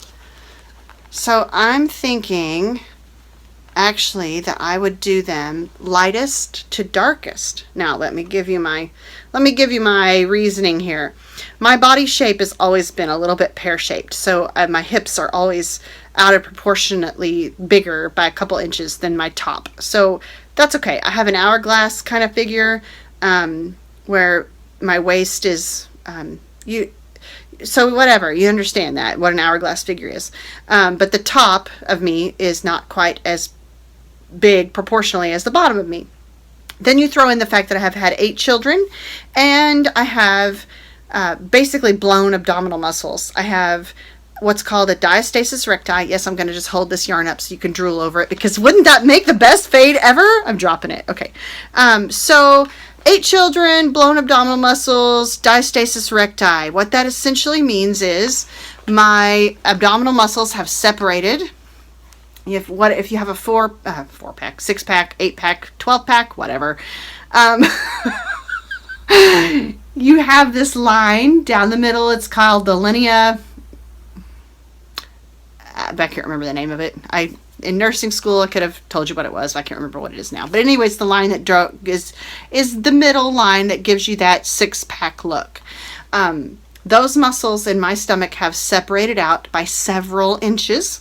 So I'm thinking actually that I would do them lightest to darkest. Now let me give you my reasoning here. My body shape has always been a little bit pear-shaped, so my hips are always out of proportionately bigger by a couple inches than my top. So that's okay. I have an hourglass kind of figure where my waist is so whatever, you understand that, what an hourglass figure is. But the top of me is not quite as big proportionally as the bottom of me. Then you throw in the fact that I have had 8 children, and I have basically blown abdominal muscles. I have what's called a diastasis recti. Yes, I'm going to just hold this yarn up so you can drool over it, because wouldn't that make the best fade ever? I'm dropping it. Okay. So 8 children, blown abdominal muscles, diastasis recti. What that essentially means is my abdominal muscles have separated. If you have a 4-pack, 6-pack, 8-pack, 12-pack, whatever, you have this line down the middle. It's called the linea. I can't remember the name of it. In nursing school, I could have told you what it was. I can't remember what it is now. But anyways, the line that is the middle line that gives you that 6-pack look. Those muscles in my stomach have separated out by several inches.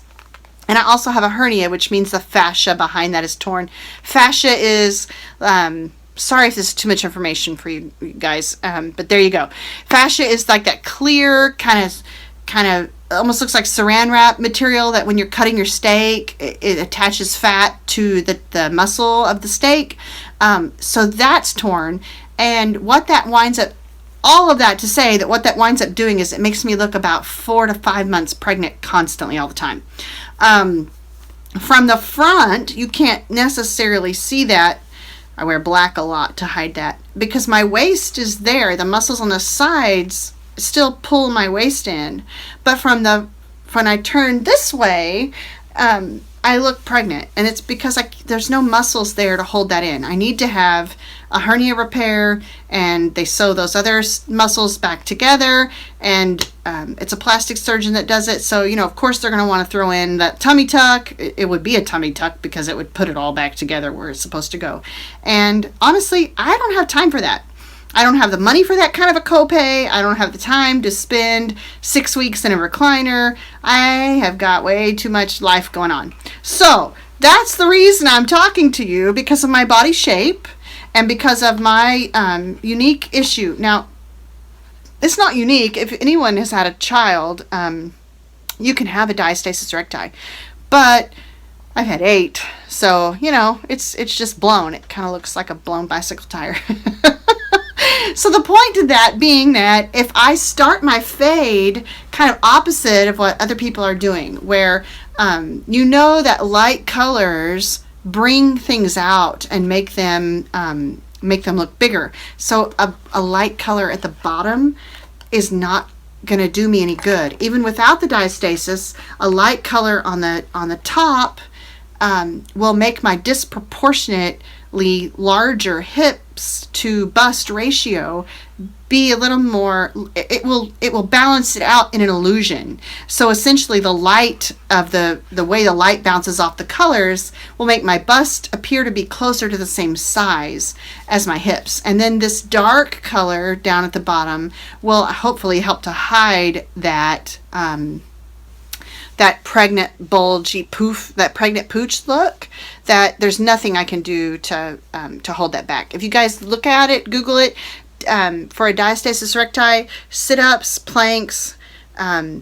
And I also have a hernia, which means the fascia behind that is torn. Fascia is, sorry if this is too much information for you guys, but there you go. Fascia is like that clear kind of almost looks like saran wrap material that when you're cutting your steak, it attaches fat to the muscle of the steak. So that's torn. And what that winds up, all of that to say that what that winds up doing is it makes me look about 4 to 5 months pregnant constantly all the time. From the front, you can't necessarily see that. I wear black a lot to hide that because my waist is there. The muscles on the sides still pull my waist in. But when I turn this way, I look pregnant. And it's because there's no muscles there to hold that in. I need to have a hernia repair, and they sew those other muscles back together, and it's a plastic surgeon that does it. So, of course they're going to want to throw in that tummy tuck. It would be a tummy tuck because it would put it all back together where it's supposed to go. And honestly, I don't have time for that. I don't have the money for that kind of a copay. I don't have the time to spend 6 weeks in a recliner. I have got way too much life going on. So that's the reason I'm talking to you, because of my body shape and because of my unique issue. Now, it's not unique. If anyone has had a child, you can have a diastasis recti. But I've had 8, so, it's just blown. It kind of looks like a blown bicycle tire. So the point of that being that if I start my fade kind of opposite of what other people are doing, where that light colors bring things out and make them look bigger. So a light color at the bottom is not going to do me any good. Even without the diastasis, a light color on the top will make my disproportionately larger hips to bust ratio be a little more, it will balance it out in an illusion. So essentially the light of the way the light bounces off the colors will make my bust appear to be closer to the same size as my hips. And then this dark color down at the bottom will hopefully help to hide that that pregnant bulgy poof, that pregnant pooch look, that there's nothing I can do to hold that back. If you guys look at it, Google it, for a diastasis recti, sit-ups, planks, what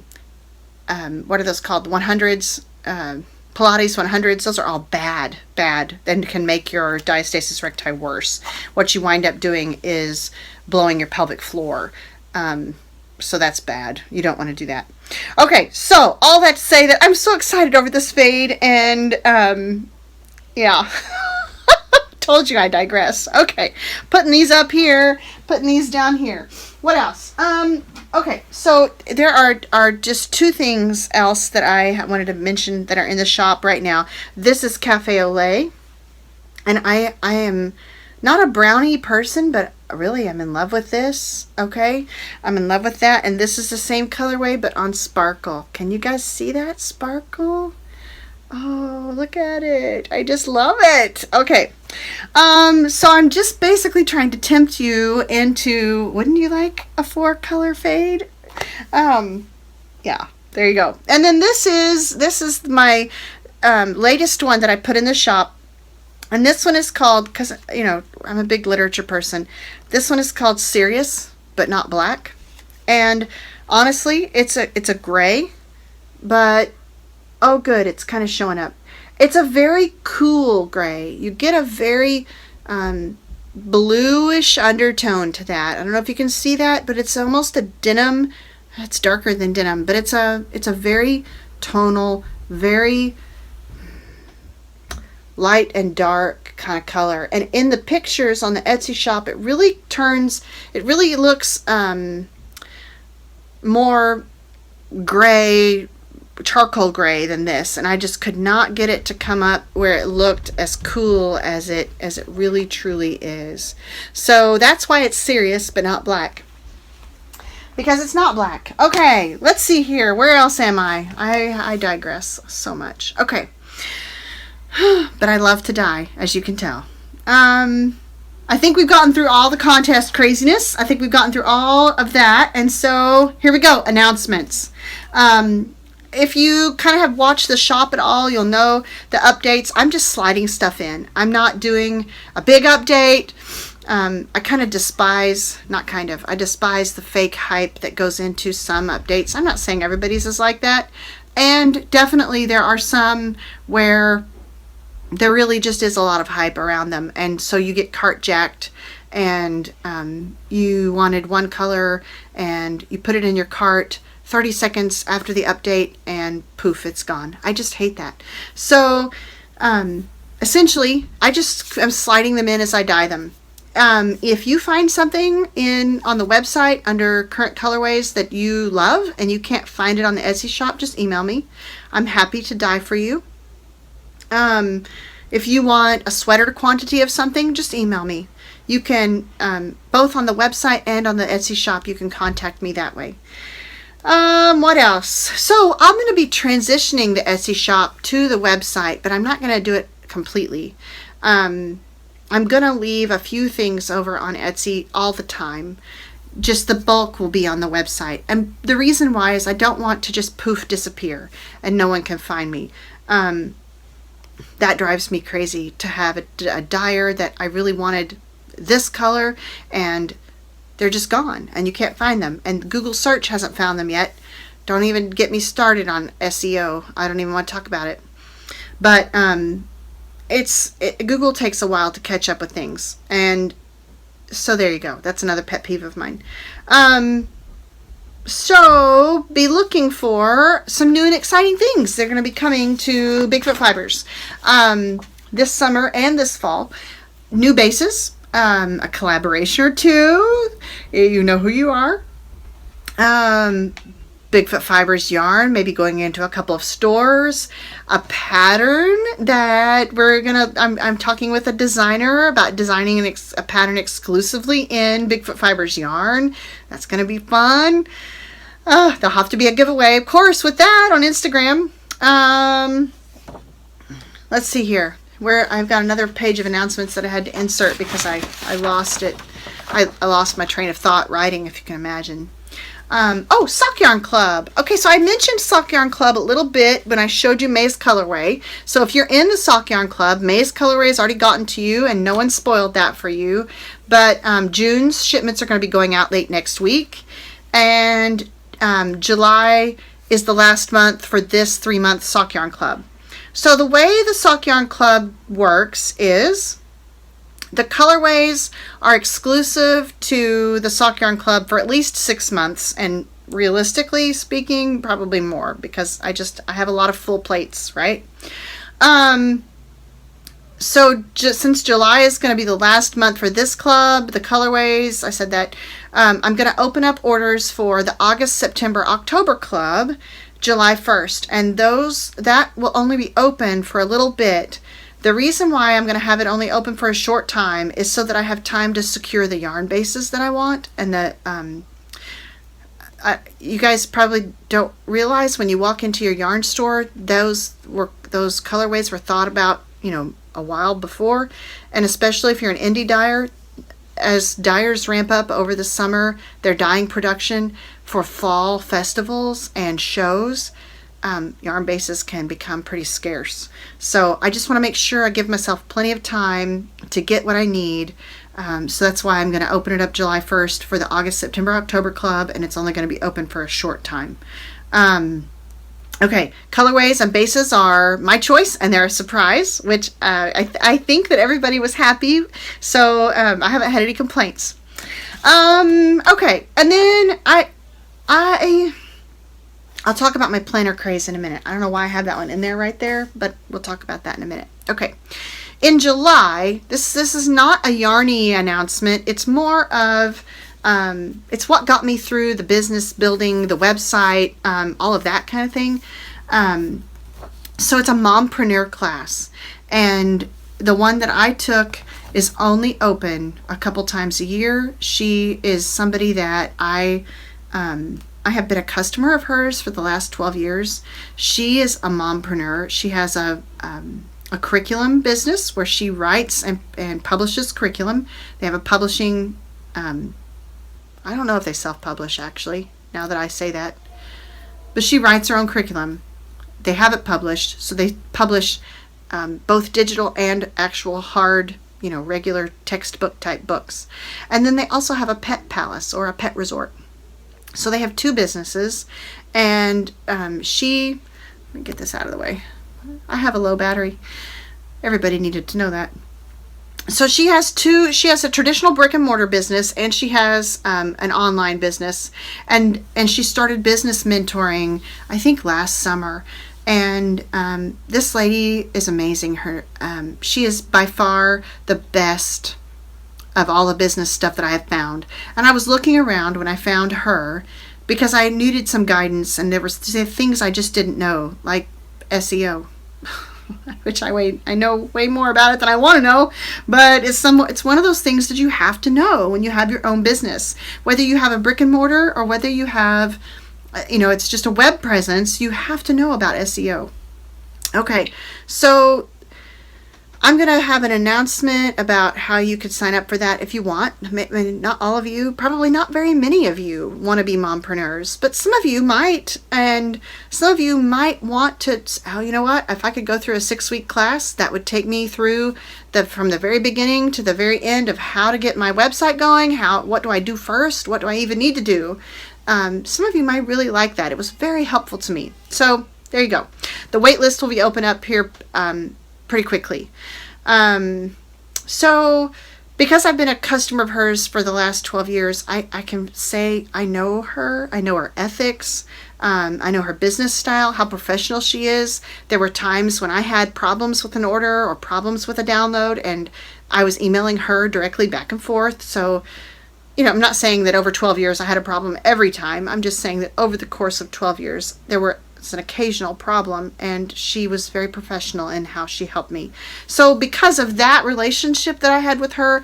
are those called? 100s, Pilates 100s, those are all bad, and can make your diastasis recti worse. What you wind up doing is blowing your pelvic floor. So that's bad. You don't want to do that. Okay, so all that to say that I'm so excited over this fade, and yeah. Told you I digress. Okay, putting these up here, putting these down here. What else? Okay, so there are just 2 things else that I wanted to mention that are in the shop right now. This is Cafe au Lait, and I am not a brownie person, but really I'm in love with this. Okay, I'm in love with that. And this is the same colorway, but on sparkle. Can you guys see that sparkle? Oh, look at it. I just love it. Okay. So I'm just basically trying to tempt you into, wouldn't you like a 4-color fade? Yeah, there you go. And then this is my latest one that I put in the shop. And this one is called, because, you know, I'm a big literature person. This one is called Serious, but not black. And honestly, it's a gray, but oh good, it's kind of showing up. It's a very cool gray. You get a very bluish undertone to that. I don't know if you can see that, but it's almost a denim. It's darker than denim, but it's a very tonal, very light and dark kind of color. And in the pictures on the Etsy shop, it really looks more gray, charcoal gray than this, and I just could not get it to come up where it looked as cool as it really truly is. So that's why it's Serious but not black, because it's not black. Okay, let's see here. Where else am I? I digress so much. Okay. But I love to die, as you can tell. I think we've gotten through all the contest craziness. I think we've gotten through all of that. And so here we go. Announcements. If you kind of have watched the shop at all, you'll know the updates. I'm just sliding stuff in. I'm not doing a big update. I kind of despise, I despise the fake hype that goes into some updates. I'm not saying everybody's is like that. And definitely there are some where there really just is a lot of hype around them, and so you get cart jacked, and you wanted one color and you put it in your cart 30 seconds after the update and poof, it's gone. I just hate that. So essentially I'm sliding them in as I dye them. If you find something on the website under current colorways that you love and you can't find it on the Etsy shop, just email me. I'm happy to dye for you. If you want a sweater quantity of something, just email me. You can, both on the website and on the Etsy shop, you can contact me that way. What else? So I'm going to be transitioning the Etsy shop to the website, but I'm not going to do it completely. I'm going to leave a few things over on Etsy all the time. Just the bulk will be on the website. And the reason why is I don't want to just poof disappear and no one can find me. That drives me crazy to have a dyer that I really wanted this color and they're just gone and you can't find them. And Google search hasn't found them yet. Don't even get me started on SEO. I don't even want to talk about it. But Google takes a while to catch up with things. And so there you go. That's another pet peeve of mine. So be looking for some new and exciting things. They're going to be coming to BigFoot Fibers this summer and this fall. New bases, a collaboration or two. You know who you are. BigFoot Fibers yarn, maybe going into a couple of stores. A pattern that I'm talking with a designer about designing a pattern exclusively in BigFoot Fibers yarn. That's going to be fun. There'll have to be a giveaway, of course, with that on Instagram. Let's see here. Where I've got another page of announcements that I had to insert because I lost it. I lost my train of thought writing, if you can imagine. Sock Yarn Club. Okay, so I mentioned Sock Yarn Club a little bit when I showed you May's colorway. So if you're in the Sock Yarn Club, May's colorway has already gotten to you and no one spoiled that for you. But June's shipments are going to be going out late next week. And July is the last month for this 3-month Sock Yarn Club. So the way the Sock Yarn Club works is the colorways are exclusive to the Sock Yarn Club for at least 6 months, and realistically speaking, probably more, because I have a lot of full plates, right? So just since July is going to be the last month for this club, the colorways, I said that, I'm going to open up orders for the August, September, October club July 1st, and that will only be open for a little bit. The reason why I'm going to have it only open for a short time is so that I have time to secure the yarn bases that I want, and that you guys probably don't realize when you walk into your yarn store, those colorways were thought about, a while before, and especially if you're an indie dyer, as dyers ramp up over the summer their dyeing production for fall festivals and shows, yarn bases can become pretty scarce. So I just want to make sure I give myself plenty of time to get what I need. So that's why I'm going to open it up July 1st for the August, September, October club, and it's only going to be open for a short time. Okay, colorways and bases are my choice, and they're a surprise, which I think that everybody was happy, so I haven't had any complaints. Okay, and then I'll talk about my planner craze in a minute. I don't know why I have that one in there right there, but we'll talk about that in a minute. Okay, in July, this is not a yarny announcement. It's more of it's what got me through the business building, the website, all of that kind of thing. So it's a mompreneur class, and the one that I took is only open a couple times a year. She is somebody that I have been a customer of hers for the last 12 years. She is a mompreneur. She has a curriculum business where she writes and publishes curriculum. They have a publishing I don't know if they self-publish, actually, now that I say that. But she writes her own curriculum. They have it published, so they publish both digital and actual hard, regular textbook type books. And then they also have a pet palace or a pet resort. So they have two businesses, and let me get this out of the way. I have a low battery. Everybody needed to know that. So she has a traditional brick and mortar business, and she has an online business, and she started business mentoring, I think, last summer. And this lady is amazing. She is by far the best of all the business stuff that I have found. And I was looking around when I found her because I needed some guidance, and there were things I just didn't know, like SEO. Which I know way more about it than I want to know, but it's one of those things that you have to know when you have your own business. Whether you have a brick and mortar or whether you have, it's just a web presence, you have to know about SEO. Okay, so I'm going to have an announcement about how you could sign up for that if you want. Not all of you, probably not very many of you want to be mompreneurs, but some of you might, and some of you might want to, you know what, if I could go through a 6-week class, that would take me through from the very beginning to the very end of how to get my website going, what do I do first, what do I even need to do. Some of you might really like that. It was very helpful to me. So there you go. The wait list will be open up here pretty quickly. So because I've been a customer of hers for the last 12 years, I can say I know her. I know her ethics. I know her business style, how professional she is. There were times when I had problems with an order or problems with a download, and I was emailing her directly back and forth. So, I'm not saying that over 12 years I had a problem every time. I'm just saying that over the course of 12 years, there was an occasional problem, and she was very professional in how she helped me. So because of that relationship that I had with her,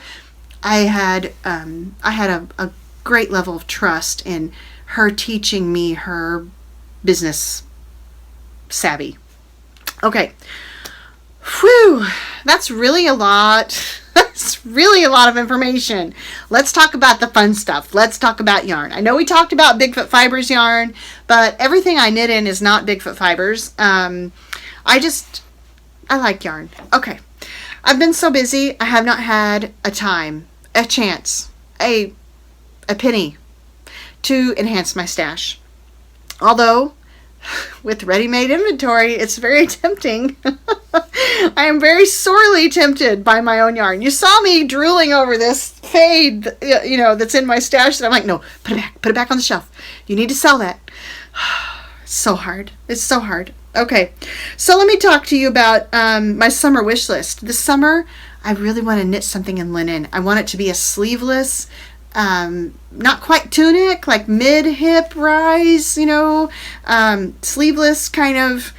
I had a great level of trust in her teaching me her business savvy. Okay. Whew, that's really a lot. That's really a lot of information. Let's talk about the fun stuff. Let's talk about yarn. I know we talked about BigFoot Fibers yarn, but everything I knit in is not BigFoot Fibers. I like yarn. Okay. I've been so busy, I have not had a chance, a penny to enhance my stash. Although, with ready-made inventory, it's very tempting. I am very sorely tempted by my own yarn. You saw me drooling over this fade, that's in my stash, that I'm like, no, put it back on the shelf. You need to sell that. It's so hard. It's so hard. Okay, so let me talk to you about my summer wish list. This summer, I really want to knit something in linen. I want it to be a sleeveless, not quite tunic, like mid-hip rise, sleeveless kind of,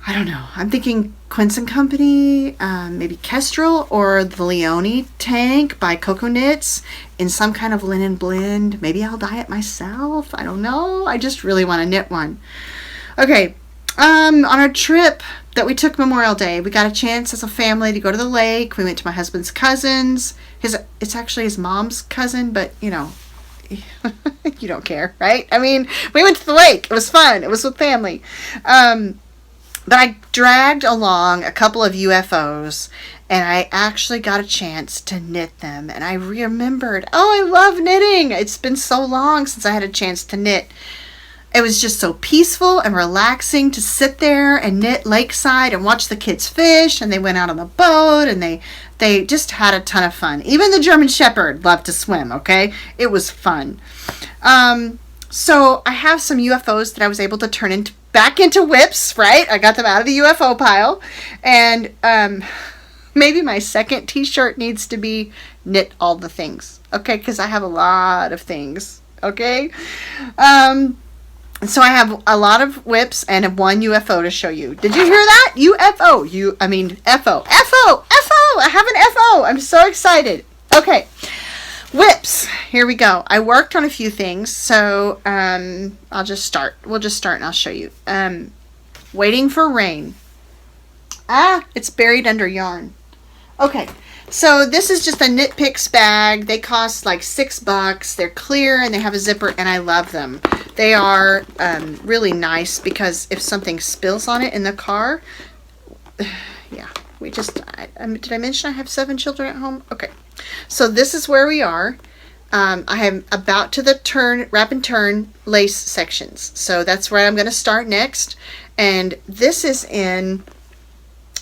I don't know. I'm thinking Quince and Company, maybe Kestrel, or the Leone tank by Coco Knits in some kind of linen blend. Maybe I'll dye it myself. I don't know. I just really want to knit one. Okay. On our trip that we took Memorial Day, we got a chance as a family to go to the lake. We went to my husband's cousin's. It's actually his mom's cousin, but you know, you don't care, right? I mean, we went to the lake. It was fun. It was with family. But I dragged along a couple of UFOs, and I actually got a chance to knit them. And I remembered, oh, I love knitting. It's been so long since I had a chance to knit. It was just so peaceful and relaxing to sit there and knit lakeside and watch the kids fish. And they went out on the boat, and they just had a ton of fun. Even the German Shepherd loved to swim, okay? It was fun. So I have some UFOs that I was able to turn back into whips, right? I got them out of the UFO pile. And maybe my second t-shirt needs to be knit all the things, okay? Because I have a lot of things, okay? So I have a lot of whips and one UFO to show you. Did you hear that? UFO. FO. I have an FO. I'm so excited. Okay. Whips. Here we go. I worked on a few things, so I'll just start. We'll just start and I'll show you. Waiting for rain. It's buried under yarn. Okay. So this is just a Knit Picks bag. They cost like $6. They're clear and they have a zipper, and I love them. They are really nice because if something spills on it in the car, yeah, did I mention I have 7 children at home? Okay. So this is where we are. I am about to the wrap and turn lace sections. So that's where I'm going to start next. And this is in,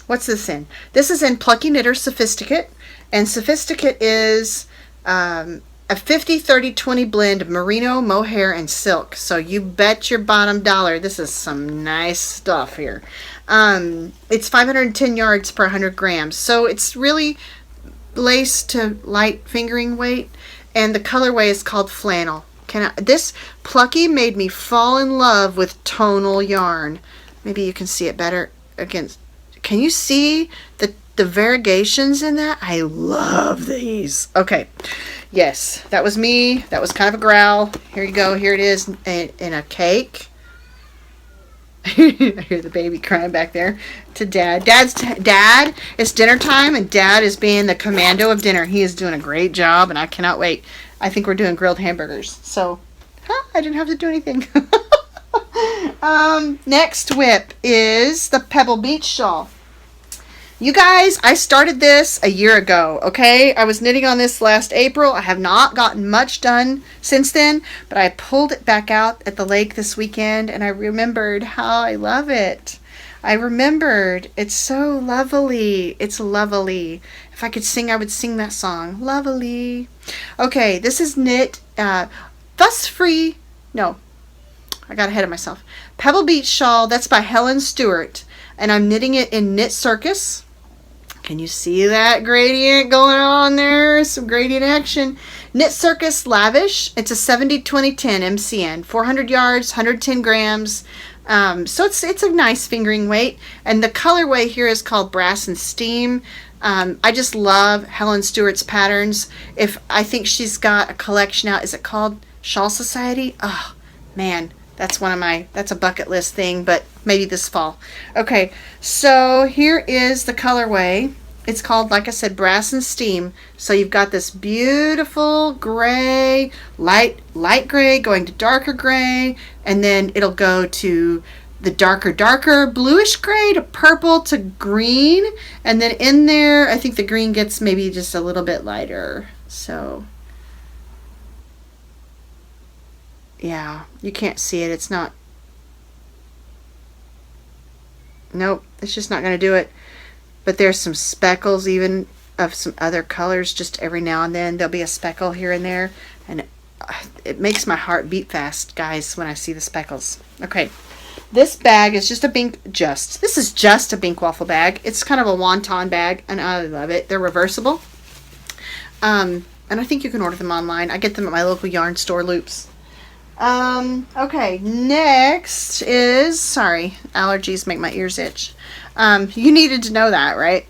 what's this in? This is in Plucky Knitter Sophisticate. And Sophisticate is a 50-30-20 blend of merino, mohair, and silk. So you bet your bottom dollar this is some nice stuff here. It's 510 yards per 100 grams. So it's really lace to light fingering weight. And the colorway is called flannel. This Plucky made me fall in love with tonal yarn. Maybe you can see it better against. Can you see the variegations in that? I love these. Okay. Yes, that was me. That was kind of a growl. Here you go. Here it is in a cake. I hear the baby crying back there to Dad. Dad, it's dinner time, and Dad is being the commando of dinner. He is doing a great job, and I cannot wait. I think we're doing grilled hamburgers. So, I didn't have to do anything. Next whip is the Pebble Beach shawl. You guys, I started this a year ago, okay? I was knitting on this last April. I have not gotten much done since then, but I pulled it back out at the lake this weekend, and I remembered how I love it. I remembered. It's so lovely. It's lovely. If I could sing, I would sing that song. Lovely. Okay, this is knit Fuss Free. No, I got ahead of myself. Pebble Beach shawl. That's by Helen Stewart, and I'm knitting it in Knit Circus. Can you see that gradient going on there? Some gradient action. Knit Circus Lavish. It's a 70-20-10 MCN. 400 yards, 110 grams. So it's a nice fingering weight. And the colorway here is called Brass and Steam. I just love Helen Stewart's patterns. I think she's got a collection out. Is it called Shawl Society? Oh, man. That's a bucket list thing, but maybe this fall. Okay, so here is the colorway. It's called, like I said, Brass and Steam. So you've got this beautiful gray, light gray going to darker gray, and then it'll go to the darker bluish gray to purple to green, and then in there, I think the green gets maybe just a little bit lighter. So yeah, you can't see it. It's not. Nope, it's just not going to do it. But there's some speckles even of some other colors just every now and then. There'll be a speckle here and there. And it makes my heart beat fast, guys, when I see the speckles. Okay, this bag is just a This is just a Bink Waffle bag. It's kind of a wonton bag, and I love it. They're reversible. And I think you can order them online. I get them at my local yarn store, Loops. Okay, next is, sorry, allergies make my ears itch. You needed to know that, right?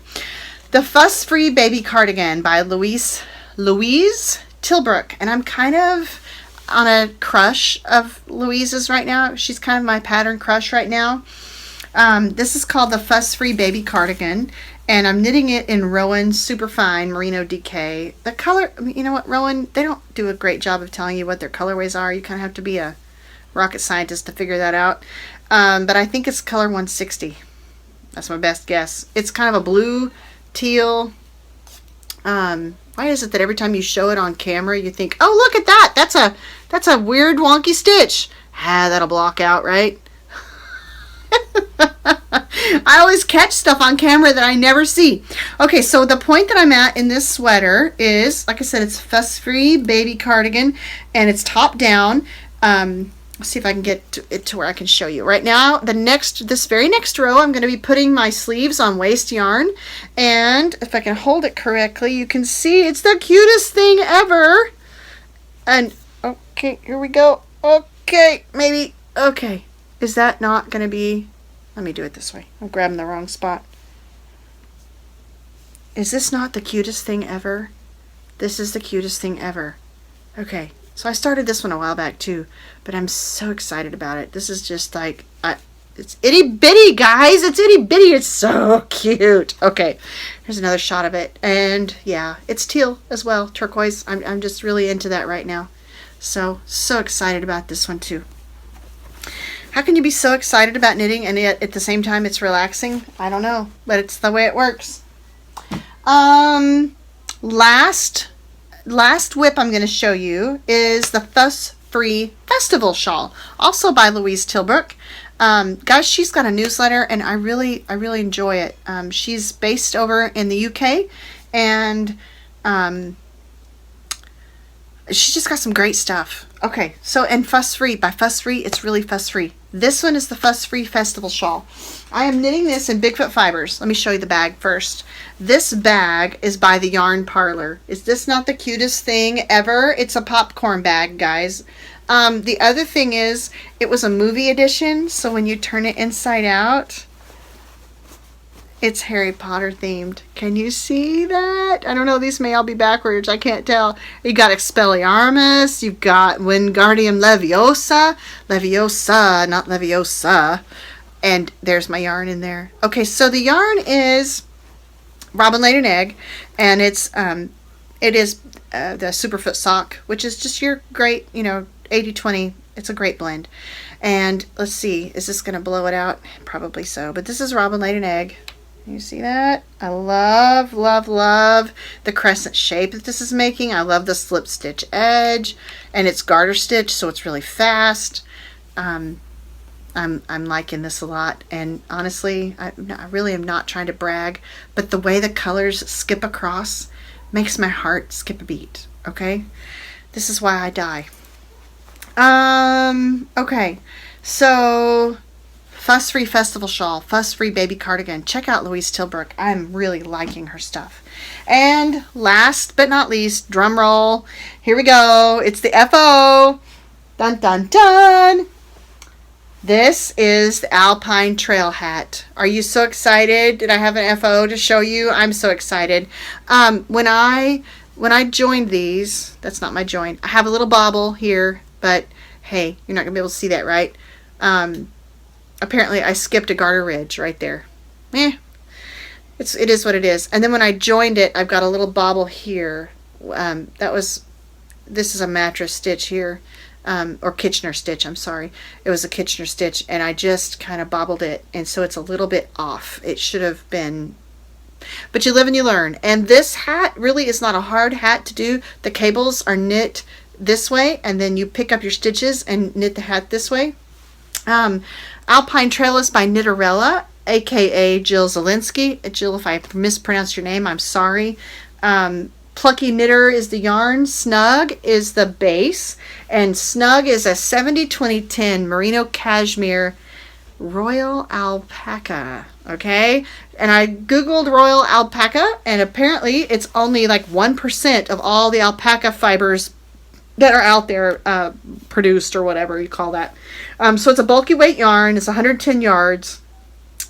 The Fuss Free Baby Cardigan by Louise Tilbrook. And I'm kind of on a crush of Louise's right now. She's kind of my pattern crush right now. This is called the Fuss Free Baby Cardigan. And I'm knitting it in Rowan Superfine Merino DK. The color, I mean, you know what, Rowan, they don't do a great job of telling you what their colorways are. You kind of have to be a rocket scientist to figure that out. But I think it's color 160. That's my best guess. It's kind of a blue, teal. Why is it that every time you show it on camera, you think, oh, look at that. That's a weird, wonky stitch. That'll block out, right? I always catch stuff on camera that I never see. Okay, so the point that I'm at in this sweater is, like I said, it's Fuss Free Baby Cardigan, and it's top down. Let's see if I can get it to where I can show you. Right now, this very next row, I'm going to be putting my sleeves on waste yarn, and if I can hold it correctly, you can see it's the cutest thing ever. And, okay, here we go. Okay, maybe, okay. Is that not going to be... Let me do it this way. I'm grabbing the wrong spot. Is this not the cutest thing ever? This is the cutest thing ever. Okay, so I started this one a while back too, but I'm so excited about it. This is just like, it's itty bitty, guys. It's itty bitty. It's so cute. Okay, here's another shot of it. And yeah, it's teal as well, turquoise. I'm just really into that right now. So excited about this one too. How can you be so excited about knitting and yet at the same time it's relaxing? I don't know, but it's the way it works. Last whip I'm going to show you is the Fuss Free Festival Shawl, also by Louise Tilbrook. Guys, she's got a newsletter and I really enjoy it. She's based over in the UK, and she's just got some great stuff. Okay, so, and Fuss Free. By Fuss Free, it's really fuss free. This one is the Fuss Free Festival Shawl. I am knitting this in BigFoot fibers. Let me show you the bag first. This bag is by the Yarn Parlor. Is this not the cutest thing ever? It's a popcorn bag, guys. The other thing is, it was a movie edition, so when you turn it inside out, it's Harry Potter themed. Can you see that? I don't know, these may all be backwards. I can't tell. You got Expelliarmus. You've got Wingardium Leviosa. Leviosa, not Leviosa. And there's my yarn in there. Okay, so the yarn is Robin Laid an Egg. And it is the Superfoot sock, which is just your great, 80-20. It's a great blend. And let's see, is this going to blow it out? Probably so. But this is Robin Laid an Egg. You see that? I love the crescent shape that this is making. I love the slip stitch edge, and it's garter stitch, so it's really fast. I'm liking this a lot, and honestly, I really am not trying to brag, but the way the colors skip across makes my heart skip a beat. Okay, this is why I die. Okay, so Fuss Free Festival Shawl, Fuss Free Baby Cardigan. Check out Louise Tilbrook. I'm really liking her stuff. And last but not least, drum roll. Here we go. It's the FO. Dun dun dun. This is the Alpine Trail Hat. Are you so excited? Did I have an FO to show you? I'm so excited. When I joined these, that's not my join. I have a little bobble here, but hey, you're not gonna be able to see that, right? Apparently I skipped a garter ridge right there. It is what it is. And then when I joined it, I've got a little bobble here. This is a mattress stitch here, or Kitchener stitch, I'm sorry. It was a Kitchener stitch, and I just kind of bobbled it, and so it's a little bit off. It should have been, but you live and you learn. And this hat really is not a hard hat to do. The cables are knit this way, and then you pick up your stitches and knit the hat this way. Alpine Trail is by Knitterella, aka Jill Zielinski. Jill, if I mispronounced your name, I'm sorry. Plucky Knitter is the yarn. Snug is the base. And Snug is a 70-20-10 merino cashmere royal alpaca. Okay? And I googled royal alpaca, and apparently it's only like 1% of all the alpaca fibers that are out there produced or whatever you call that. So it's a bulky weight yarn. It's 110 yards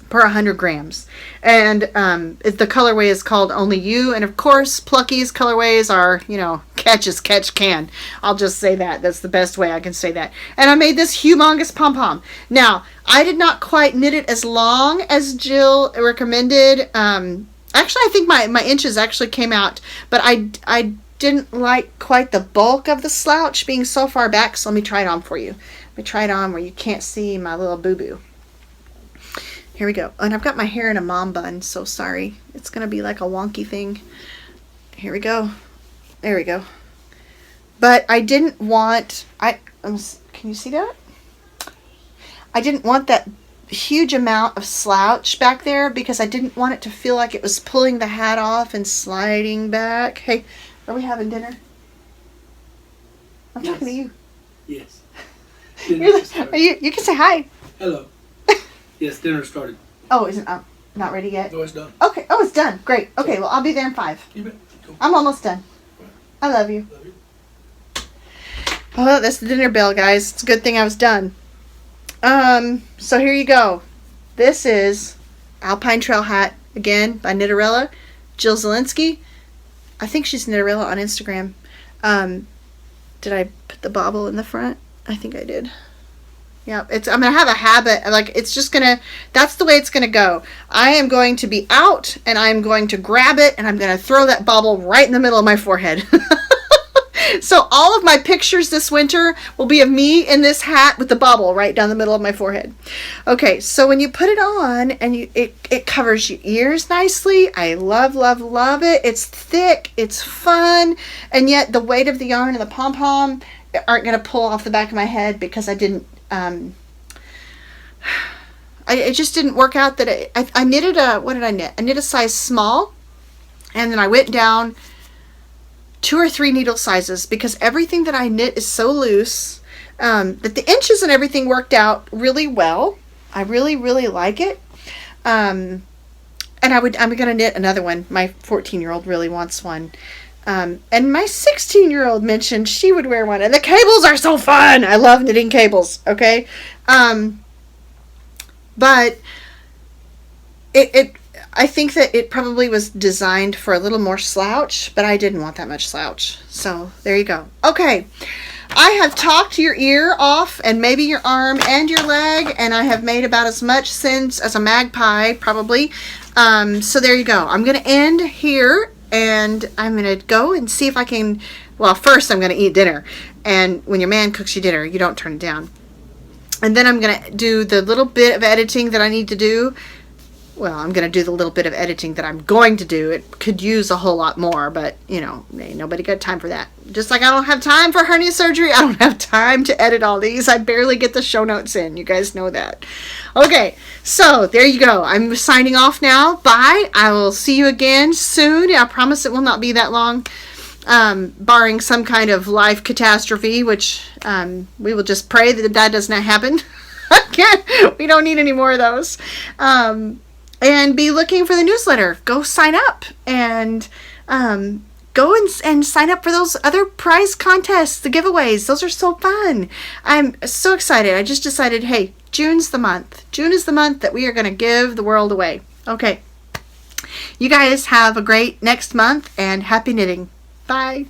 per 100 grams. And the colorway is called Only You. And of course, Plucky's colorways are, catch as catch can. I'll just say that. That's the best way I can say that. And I made this humongous pom-pom. Now, I did not quite knit it as long as Jill recommended. Actually, I think my inches actually came out. But I didn't like quite the bulk of the slouch being so far back. So let me try it on for you. Let me try it on where you can't see my little boo-boo. Here we go. And I've got my hair in a mom bun, so sorry. It's going to be like a wonky thing. Here we go. There we go. But I didn't want... can you see that? I didn't want that huge amount of slouch back there because I didn't want it to feel like it was pulling the hat off and sliding back. Hey, are we having dinner? I'm talking to you. Yes. You can say hi. Hello. Yes, dinner started. Oh, is it not ready yet? No, it's done. Okay. Oh, it's done. Great. Okay, well, I'll be there in 5. You bet. Cool. I'm almost done. I love you. Love you. Oh, that's the dinner bell, guys. It's a good thing I was done. So here you go. This is Alpine Trail Hat, again, by Knitterella. Jill Zielinski. I think she's Knitterella on Instagram. Did I put the bobble in the front? I think I did. Yeah, I'm going to have a habit, that's the way it's going to go. I am going to be out, and I'm going to grab it, and I'm going to throw that bobble right in the middle of my forehead. So all of my pictures this winter will be of me in this hat with the bobble right down the middle of my forehead. Okay, so when you put it on, and it covers your ears nicely. I love, love, love it. It's thick, it's fun, and yet the weight of the yarn and the pom-pom aren't going to pull off the back of my head because I didn't it just didn't work out that I knitted what did I knit? I knit a size small, and then I went down 2 or 3 needle sizes because everything that I knit is so loose that the inches and everything worked out really well. I really, really like it. And I'm going to knit another one. My 14-year-old really wants one. And my 16-year-old mentioned she would wear one. And the cables are so fun. I love knitting cables. Okay. But I think that it probably was designed for a little more slouch, but I didn't want that much slouch. So there you go. Okay. I have talked your ear off and maybe your arm and your leg, and I have made about as much sense as a magpie, probably. So there you go. I'm going to end here. And I'm going to go and see if I can, well, first I'm going to eat dinner. And when your man cooks you dinner, you don't turn it down. And then I'm going to do the little bit of editing that I need to do. Well, I'm going to do the little bit of editing that I'm going to do. It could use a whole lot more, but, ain't nobody got time for that. Just like I don't have time for hernia surgery, I don't have time to edit all these. I barely get the show notes in. You guys know that. Okay, so there you go. I'm signing off now. Bye. I will see you again soon. I promise it will not be that long, barring some kind of life catastrophe, which we will just pray that does not happen. Again, we don't need any more of those. And be looking for the newsletter. Go sign up and go and sign up for those other prize contests, the giveaways. Those are so fun. I'm so excited. I just decided, hey, June's the month. June is the month that we are going to give the world away. Okay. You guys have a great next month and happy knitting. Bye.